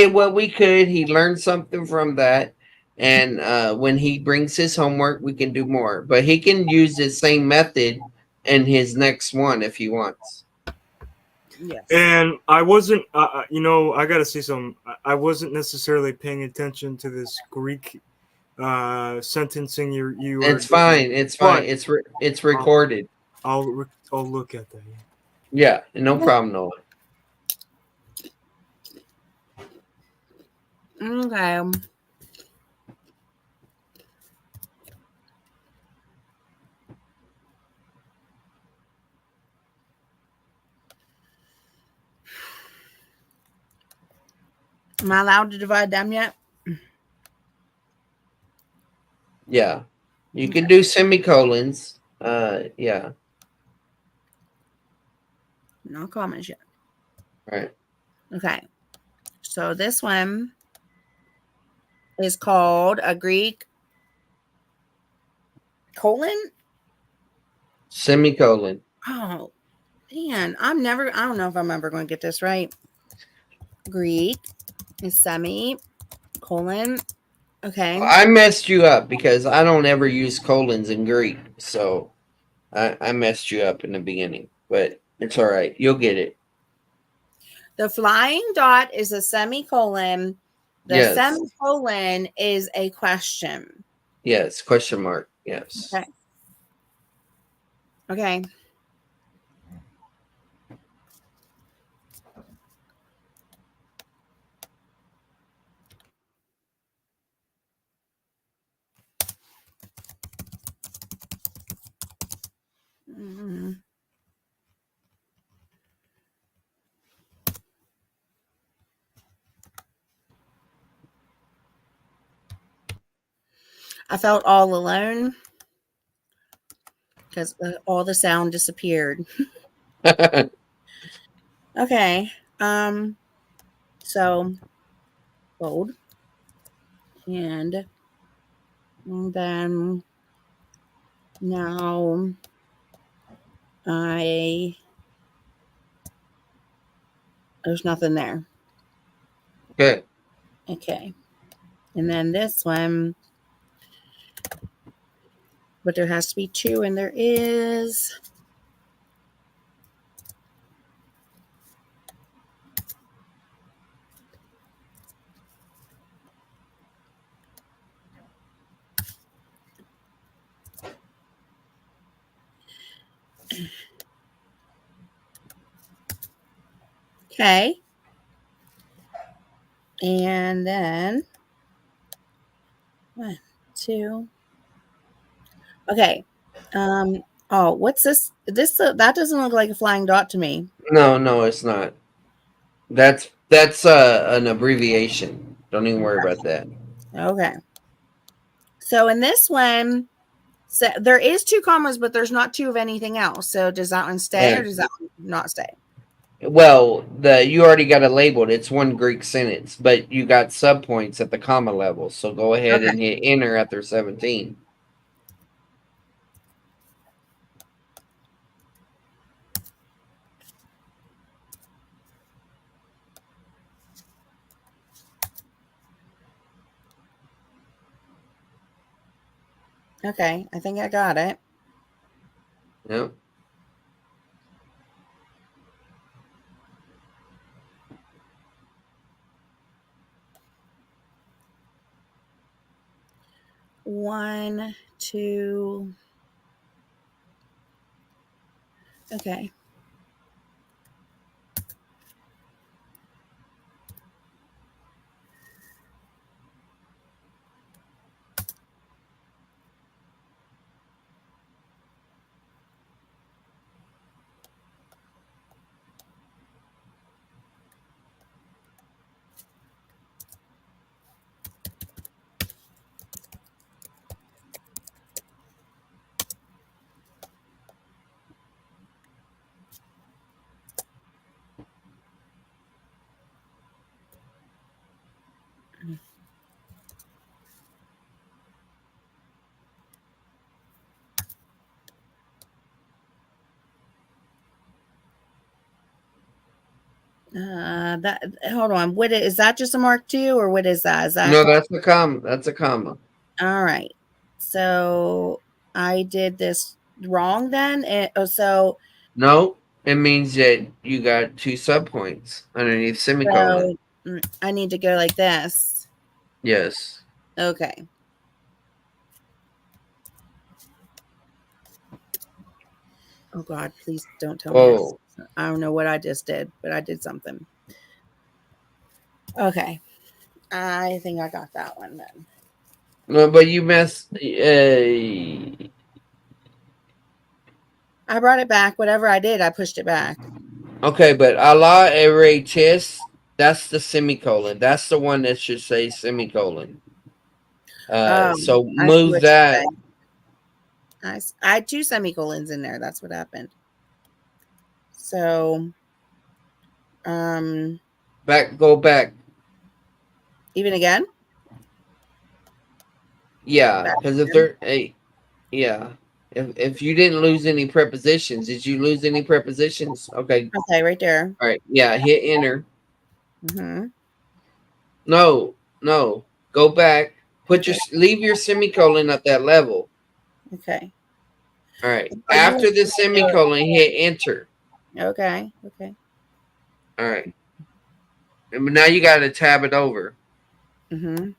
what we could. He learned something from that. And when he brings his homework, we can do more. But he can use the same method in his next one if he wants. Yes. And I wasn't, I gotta say something. I wasn't necessarily paying attention to this Greek sentencing. You were. It's fine. It's fine. It's recorded. I'll look at that. Yeah, no problem, Noah. Okay. Am I allowed to divide them yet? Yeah. You can do semicolons. Yeah. No comments yet. Right. Okay. So this one is called a Greek colon. Semicolon. Oh, man. I don't know if I'm ever going to get this right. Greek is semicolon. Okay. I messed you up because I don't ever use colons in Greek. So I messed you up in the beginning. But it's all right. You'll get it. The flying dot is a semicolon. The Yes. semicolon is a question. Yes. Question mark. Yes. Okay. Okay. Mhm. I felt all alone because all the sound disappeared. Okay. So fold. And then now there's nothing there. Okay. Okay. And then this one, but there has to be 2, and there is. Okay. And then 1, 2. Okay. Oh, what's this? That doesn't look like a flying dot to me. No, it's not. That's an abbreviation. Don't even worry about that. Okay. So in this one, so there is 2 commas, but there's not 2 of anything else. So does that one stay or does that one not stay? Well, you already got it labeled. It's one Greek sentence, but you got subpoints at the comma level. So go ahead Okay. and hit enter after 17. Okay. I think I got it. Yep. One, 2. Okay. That hold on. What is that? Just a mark 2 or what is that? Is that No, that's a comma. That's a comma. all right? So I did this wrong then. So No, it means that you got 2 subpoints underneath semicolon. I need to go like this. Yes. Okay. Oh God, please don't tell me. Oh, I don't know what I just did, but I did something. Okay. I think I got that one then. no, but you messed. I brought it back. Whatever I did, I pushed it back. Okay, but Allah Eretis, that's the semicolon. That's the one that should say semicolon. So I see move what that. you're saying. I had 2 semicolons in there. That's what happened. So, Go back. even again? Yeah, Back because if again? there, hey, yeah, if you didn't lose any prepositions, did you lose any prepositions? Okay, Okay, right there. all right, yeah, hit enter. Mm-hmm. No, go back. Leave your semicolon at that level. Okay. All right, Oh, you after want the me to do semicolon, hit enter. it. Okay. Okay. All right, and now you got to tab it over. Mm-hmm.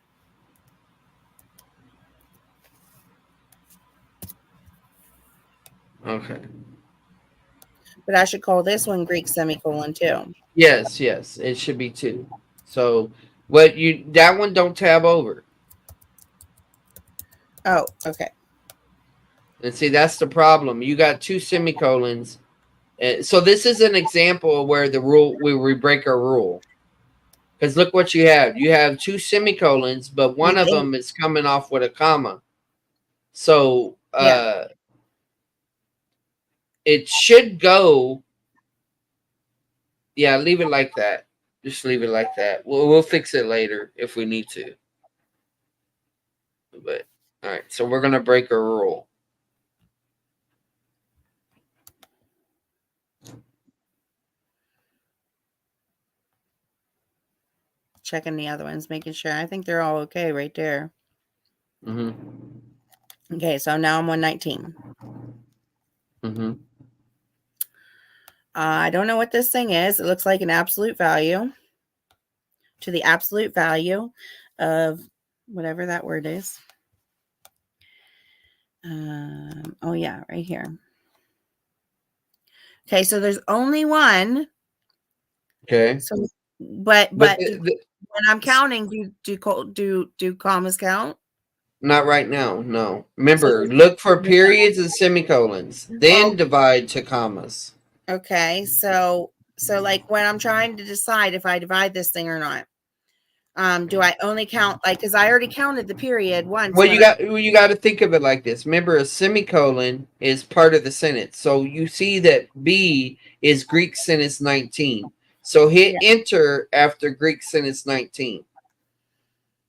Okay. But I should call this one Greek semicolon too. Yes, it should be 2. So that one don't tab over. Oh, okay. And see, that's the problem. You got 2 semicolons. So this is an example of where we break our rule. Because look what you have. You have 2 semicolons, but one of them is coming off with a comma. So Yeah. it should go. Yeah, leave it like that. Just leave it like that. We'll fix it later if we need to. But all right, so we're gonna break a rule. Checking the other ones, making sure. I think they're all okay right there. Mm-hmm. Okay, so now I'm 119. Mm-hmm. I don't know what this thing is. It looks like an absolute value to the absolute value of whatever that word is. Oh yeah, right here. Okay, so there's only one. Okay. So, but But when I'm counting, do commas count? not right now. No. So Remember, there's look for periods and semicolons, then oh, divide to commas. okay. So like when I'm trying to decide if I divide this thing or not, do I only count like because I already counted the period once? Well, When you got to think of it like this. Remember, a semicolon is part of the sentence. So you see that B is Greek sentence 19. So hit enter after Greek sentence 19.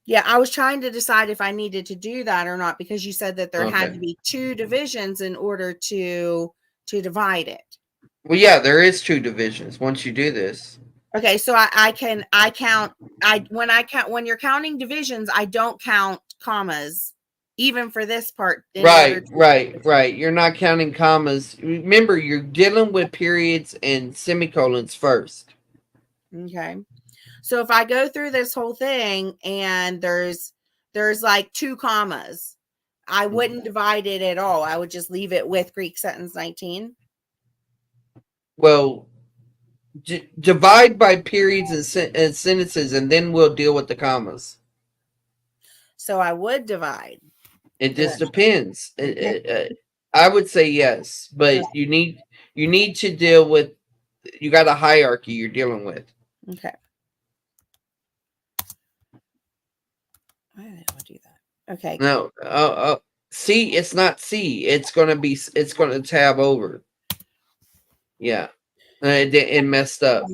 yeah, I was trying to decide if I needed to do that or not because you said that there had Okay. to be 2 divisions in order to divide it. Well, yeah, there is 2 divisions once you do this. Okay, so I count when you're counting divisions, I don't count commas, even for this part. Right. You're not counting commas. Remember, you're dealing with periods and semicolons first. Okay. So if I go through this whole thing and there's like 2 commas, I wouldn't divide it at all. I would just leave it with Greek sentence 19. Well, divide by periods and sentences, and then we'll deal with the commas. So I would divide. It just depends. I would say yes, but you need to deal with. You got a hierarchy you're dealing with. Okay. Why did I do that? Okay. No, C. It's not C. It's gonna be. It's gonna tab over. Yeah, it messed up.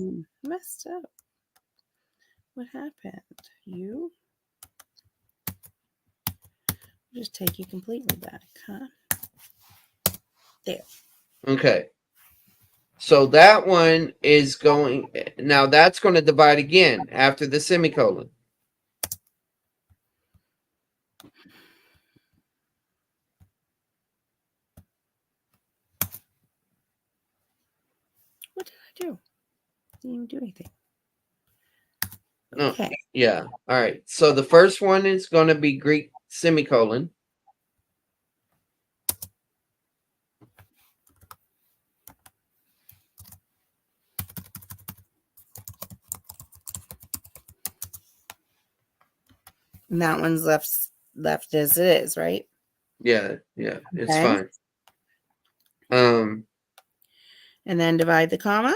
Messed up. What happened? You? I'll just take you completely back, huh? There. Okay. So that one is going now. That's going to divide again after the semicolon. What did I do? Didn't even do anything. No. Okay. Yeah. All right. So the first one is going to be Greek semicolon. And that one's left as it is, right? Yeah. It's Okay. fine. And then divide the comma.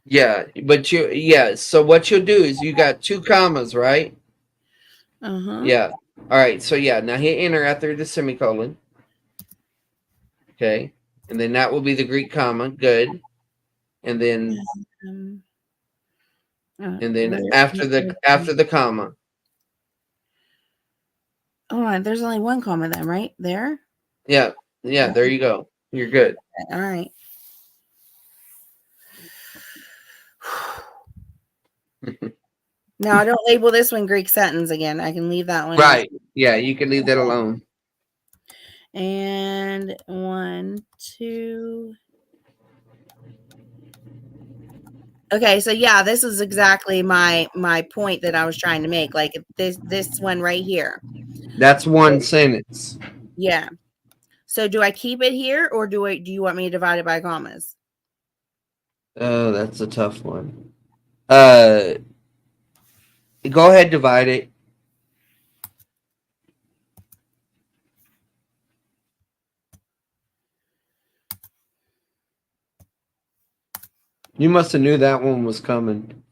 Yeah, but so what you'll do is you got 2 commas, right? Uh-huh. Yeah. All right. So yeah, now hit enter after the semicolon. Okay. And then that will be the Greek comma. Good. And then after the comma. Oh, there's only 1 comma then, right? There? Yeah. There you go. You're good. All right. Now I don't label this one Greek sentence again. I can leave that one. Right. Yeah, you can leave that alone. And 1, 2. Okay, so yeah, this is exactly my point that I was trying to make. Like this one right here. That's one sentence. Yeah. So do I keep it here or do you want me to divide it by commas? Oh, that's a tough one. Go ahead, divide it. You must have knew that one was coming.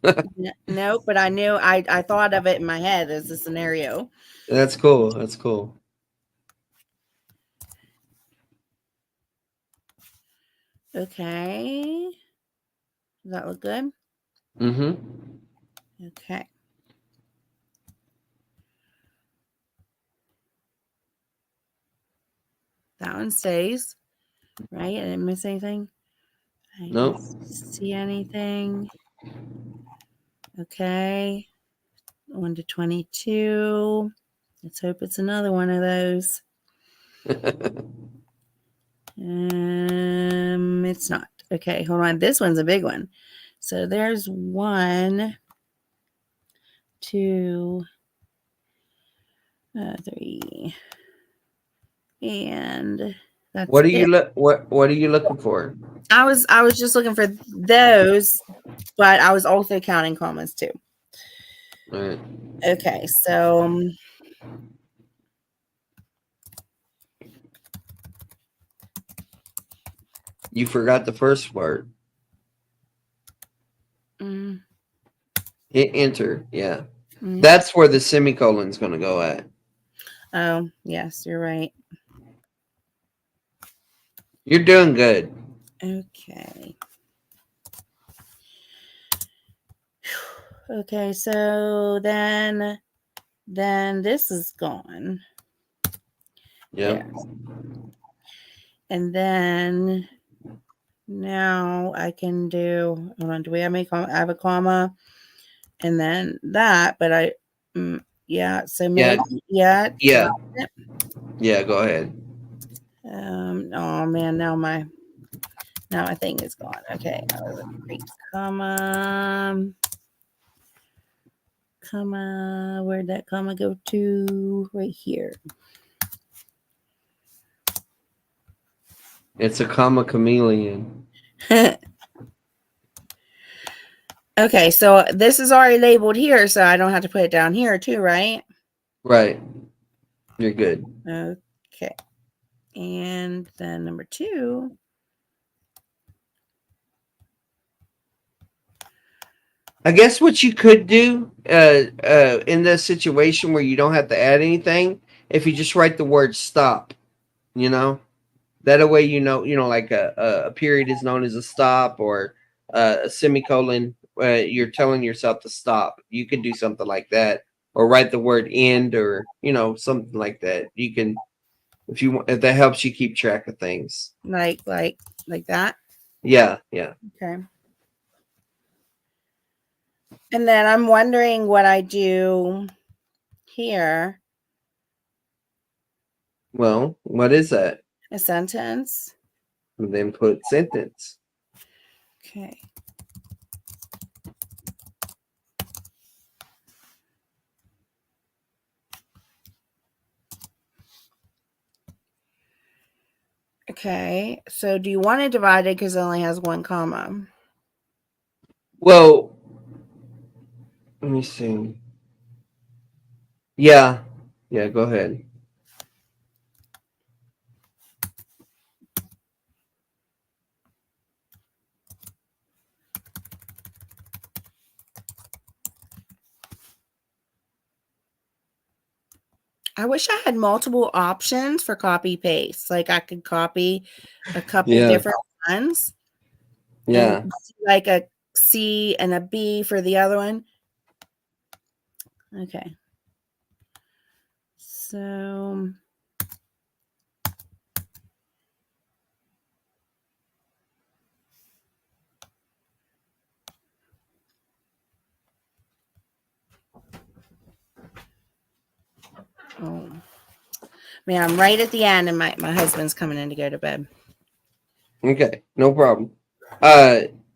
No, but I knew I thought of it in my head as a scenario. That's cool. That's cool. Okay. Does that look good? Mm-hmm. Okay. That one stays, right? I didn't miss anything. I Nope. didn't see anything. Okay. 1 to 22. Let's hope it's another one of those. It's not. Okay, hold on. This one's a big one. So there's 1, 2, 3, and That's What are it. you what are you looking for? I was just looking for those, but I was also counting commas too. All right. Okay, so You forgot the first part. mm, Hit enter. Yeah. mm. That's where the semicolon's going to go at. Oh, yes, you're right. You're doing good. Okay. Okay, so then this is gone. Yeah. And then now I can do, hold on, do we have a comma? I have a comma and then that, but yeah, so maybe, yeah. Yeah. Yeah, go ahead. Oh man, now my thing is gone. Okay, comma, where'd that comma go to? Right here. It's a comma chameleon. Okay, so this is already labeled here, so I don't have to put it down here too, right? Right. You're good. Okay. And then number 2. I guess what you could do in this situation where you don't have to add anything, if you just write the word stop, you know, that way like a period is known as a stop, or a semicolon. You're telling yourself to stop. You could do something like that, or write the word end, or something like that. You can, if you want, if that helps you keep track of things. Like that. Yeah. Okay. And then I'm wondering what I do here. Well, what is that? A sentence. And then put sentence. Okay. Okay. So do you want to divide it because it only has one comma? Well, let me see. Yeah, go ahead. I wish I had multiple options for copy paste. Like I could copy a couple Yeah. different ones. Yeah. And like a C and a B for the other one. Okay. So oh man, I'm right at the end and my husband's coming in to go to bed. Okay, no problem.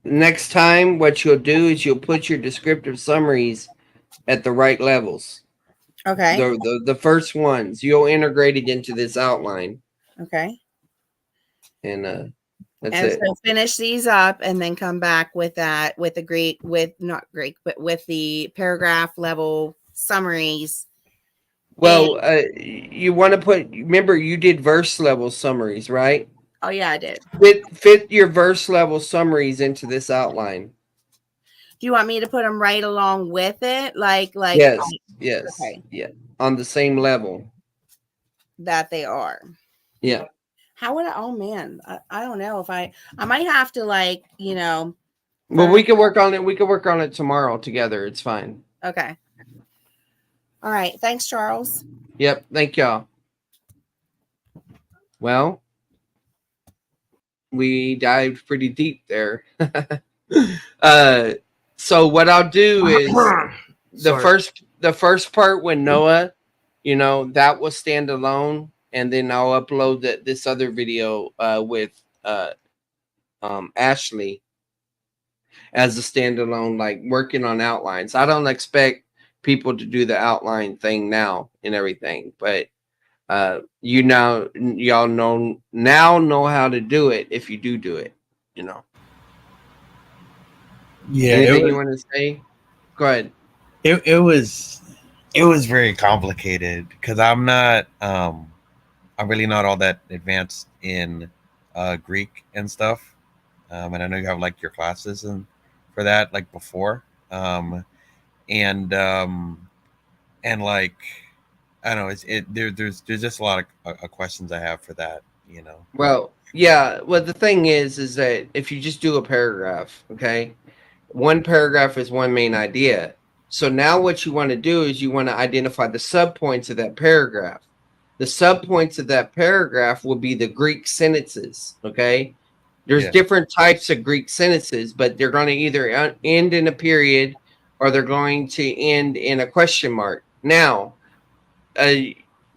Next time, what you'll do is you'll put your descriptive summaries at the right levels. Okay. The first ones you'll integrate it into this outline, Okay. and that's And it. so finish these up and then come back with that, with the not Greek, but with the paragraph level summaries. Well, you want to remember you did verse level summaries, right? Oh yeah, I did. Fit your verse level summaries into this outline. Do you want me to put them right along with it? Like Yes. Okay. Yeah, on the same level. That they are. Yeah. How would I? Oh man, I don't know if I might have to Well, we can work on it. We can work on it tomorrow together. It's fine. Okay. All right. Thanks, Charles. Yep. Thank y'all. Well, we dived pretty deep there. So what I'll do is the first part when Noah, that will stand alone, and then I'll upload this other video with Ashley as a standalone, like working on outlines. I don't expect people to do the outline thing now and everything, but y'all know how to do it if you do it. You know. Yeah, Anything you want to say? Go ahead. it was very complicated because I'm really not all that advanced in Greek and stuff. And I know you have like your classes and for that like before. And and like I don't know, there's just a lot of questions I have for that, you know. Well, yeah. Well, the thing is that if you just do a paragraph, okay, one paragraph is one main idea. So now what you want to do is you want to identify the subpoints of that paragraph. The subpoints of that paragraph will be the Greek sentences. Okay, there's Yeah. different types of Greek sentences, but they're going to either end in a period or they're going to end in a question mark. Now, uh,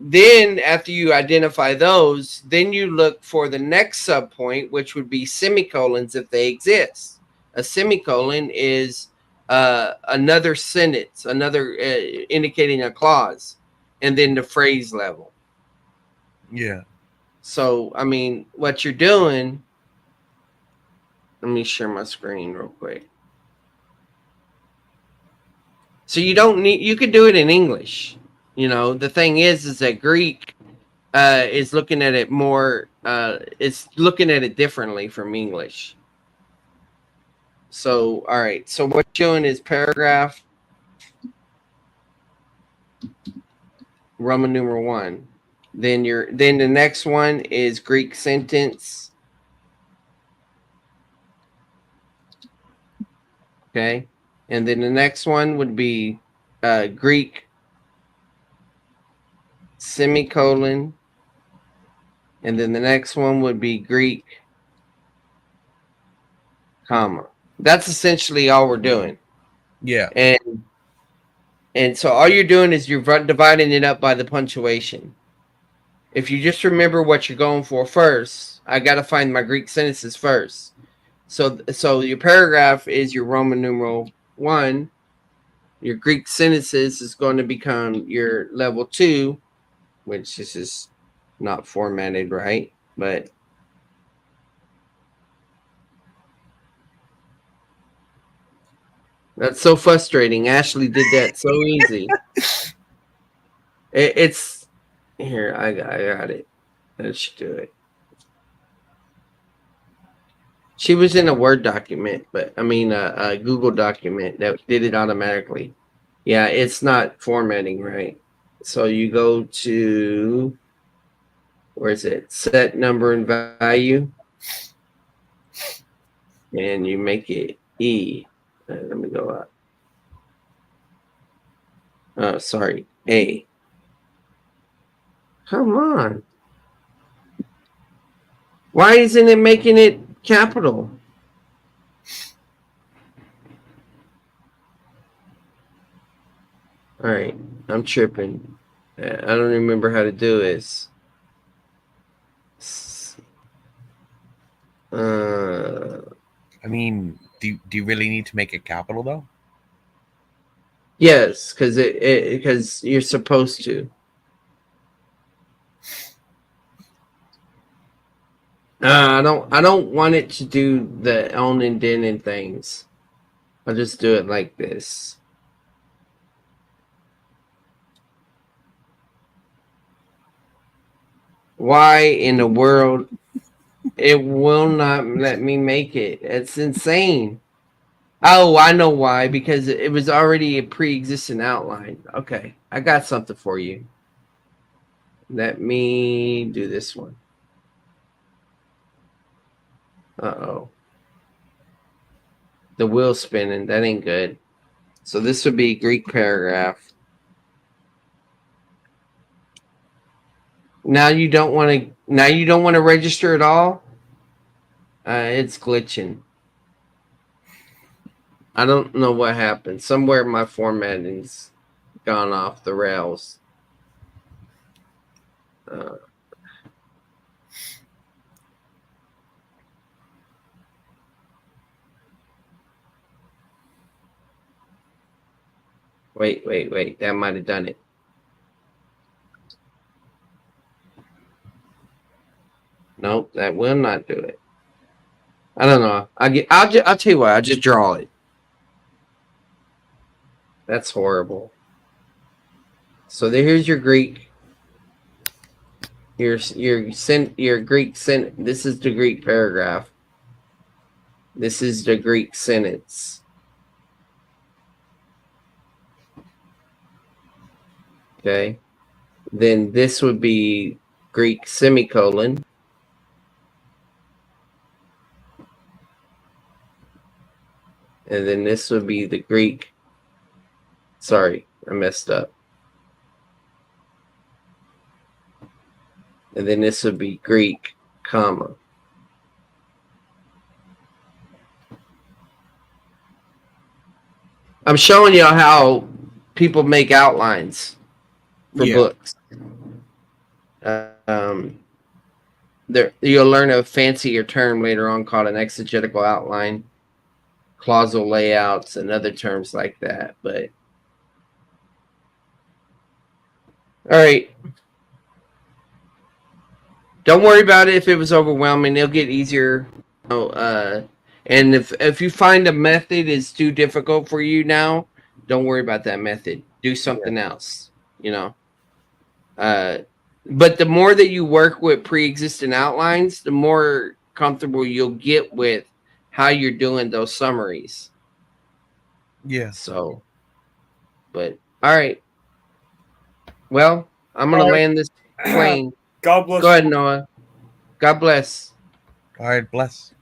then after you identify those, then you look for the next subpoint, which would be semicolons if they exist. A semicolon is another sentence, another indicating a clause, and then the phrase level. Yeah. So, I mean, what you're doing, let me share my screen real quick. So you don't need, you could do it in English. You know, the thing is that Greek is looking at it more, it's looking at it differently from English. So, all right. So what you're doing is paragraph Roman numeral 1. Then the next one is Greek sentence. Okay. And then the next one would be Greek semicolon. And then the next one would be Greek comma. That's essentially all we're doing. Yeah. And so all you're doing is you're dividing it up by the punctuation. If you just remember what you're going for first, I got to find my Greek sentences first. So your paragraph is your Roman numeral 1. Your Greek sentences is going to become your level 2, which this is not formatted right, but that's so frustrating. Ashley did that so easy. It's here. I got it. Let's do it. She was in a Word document, but I mean a Google document that did it automatically. Yeah, it's not formatting right. So you go to, where is it? Set number and value, and you make it E. Let me go up. Oh, sorry, A. Come on. Why isn't it making it capital? All right, I'm tripping. I don't remember how to do this. I mean, do you really need to make it capital though? Yes, because you're supposed to. I don't want it to do the own indented things. I'll just do it like this. Why in the world it will not let me make it? It's insane. Oh, I know why. Because it was already a pre-existing outline. Okay, I got something for you. Let me do this one. Uh-oh. The wheel spinning. That ain't good. So this would be Greek paragraph. Now you don't want to register at all? It's glitching. I don't know what happened. Somewhere my formatting's gone off the rails. Wait. That might have done it. Nope, that will not do it. I don't know. I'll tell you what. I'll just draw it. That's horrible. So here's your Greek. Your Greek sentence. This is the Greek paragraph. This is the Greek sentence. Okay. Then this would be Greek semicolon. And then this would be the Greek. Sorry, I messed up. And then this would be Greek, comma. I'm showing y'all how people make outlines for books. You'll learn a fancier term later on called an exegetical outline, clausal layouts, and other terms like that. But all right. Don't worry about it if it was overwhelming. It'll get easier. And if you find a method is too difficult for you now, don't worry about that method. Do something else, But the more that you work with pre-existing outlines, the more comfortable you'll get with how you're doing those summaries. Yeah. So, but all right. Well, I'm going to land this plane. God bless. Go ahead, Noah. God bless. All right, bless.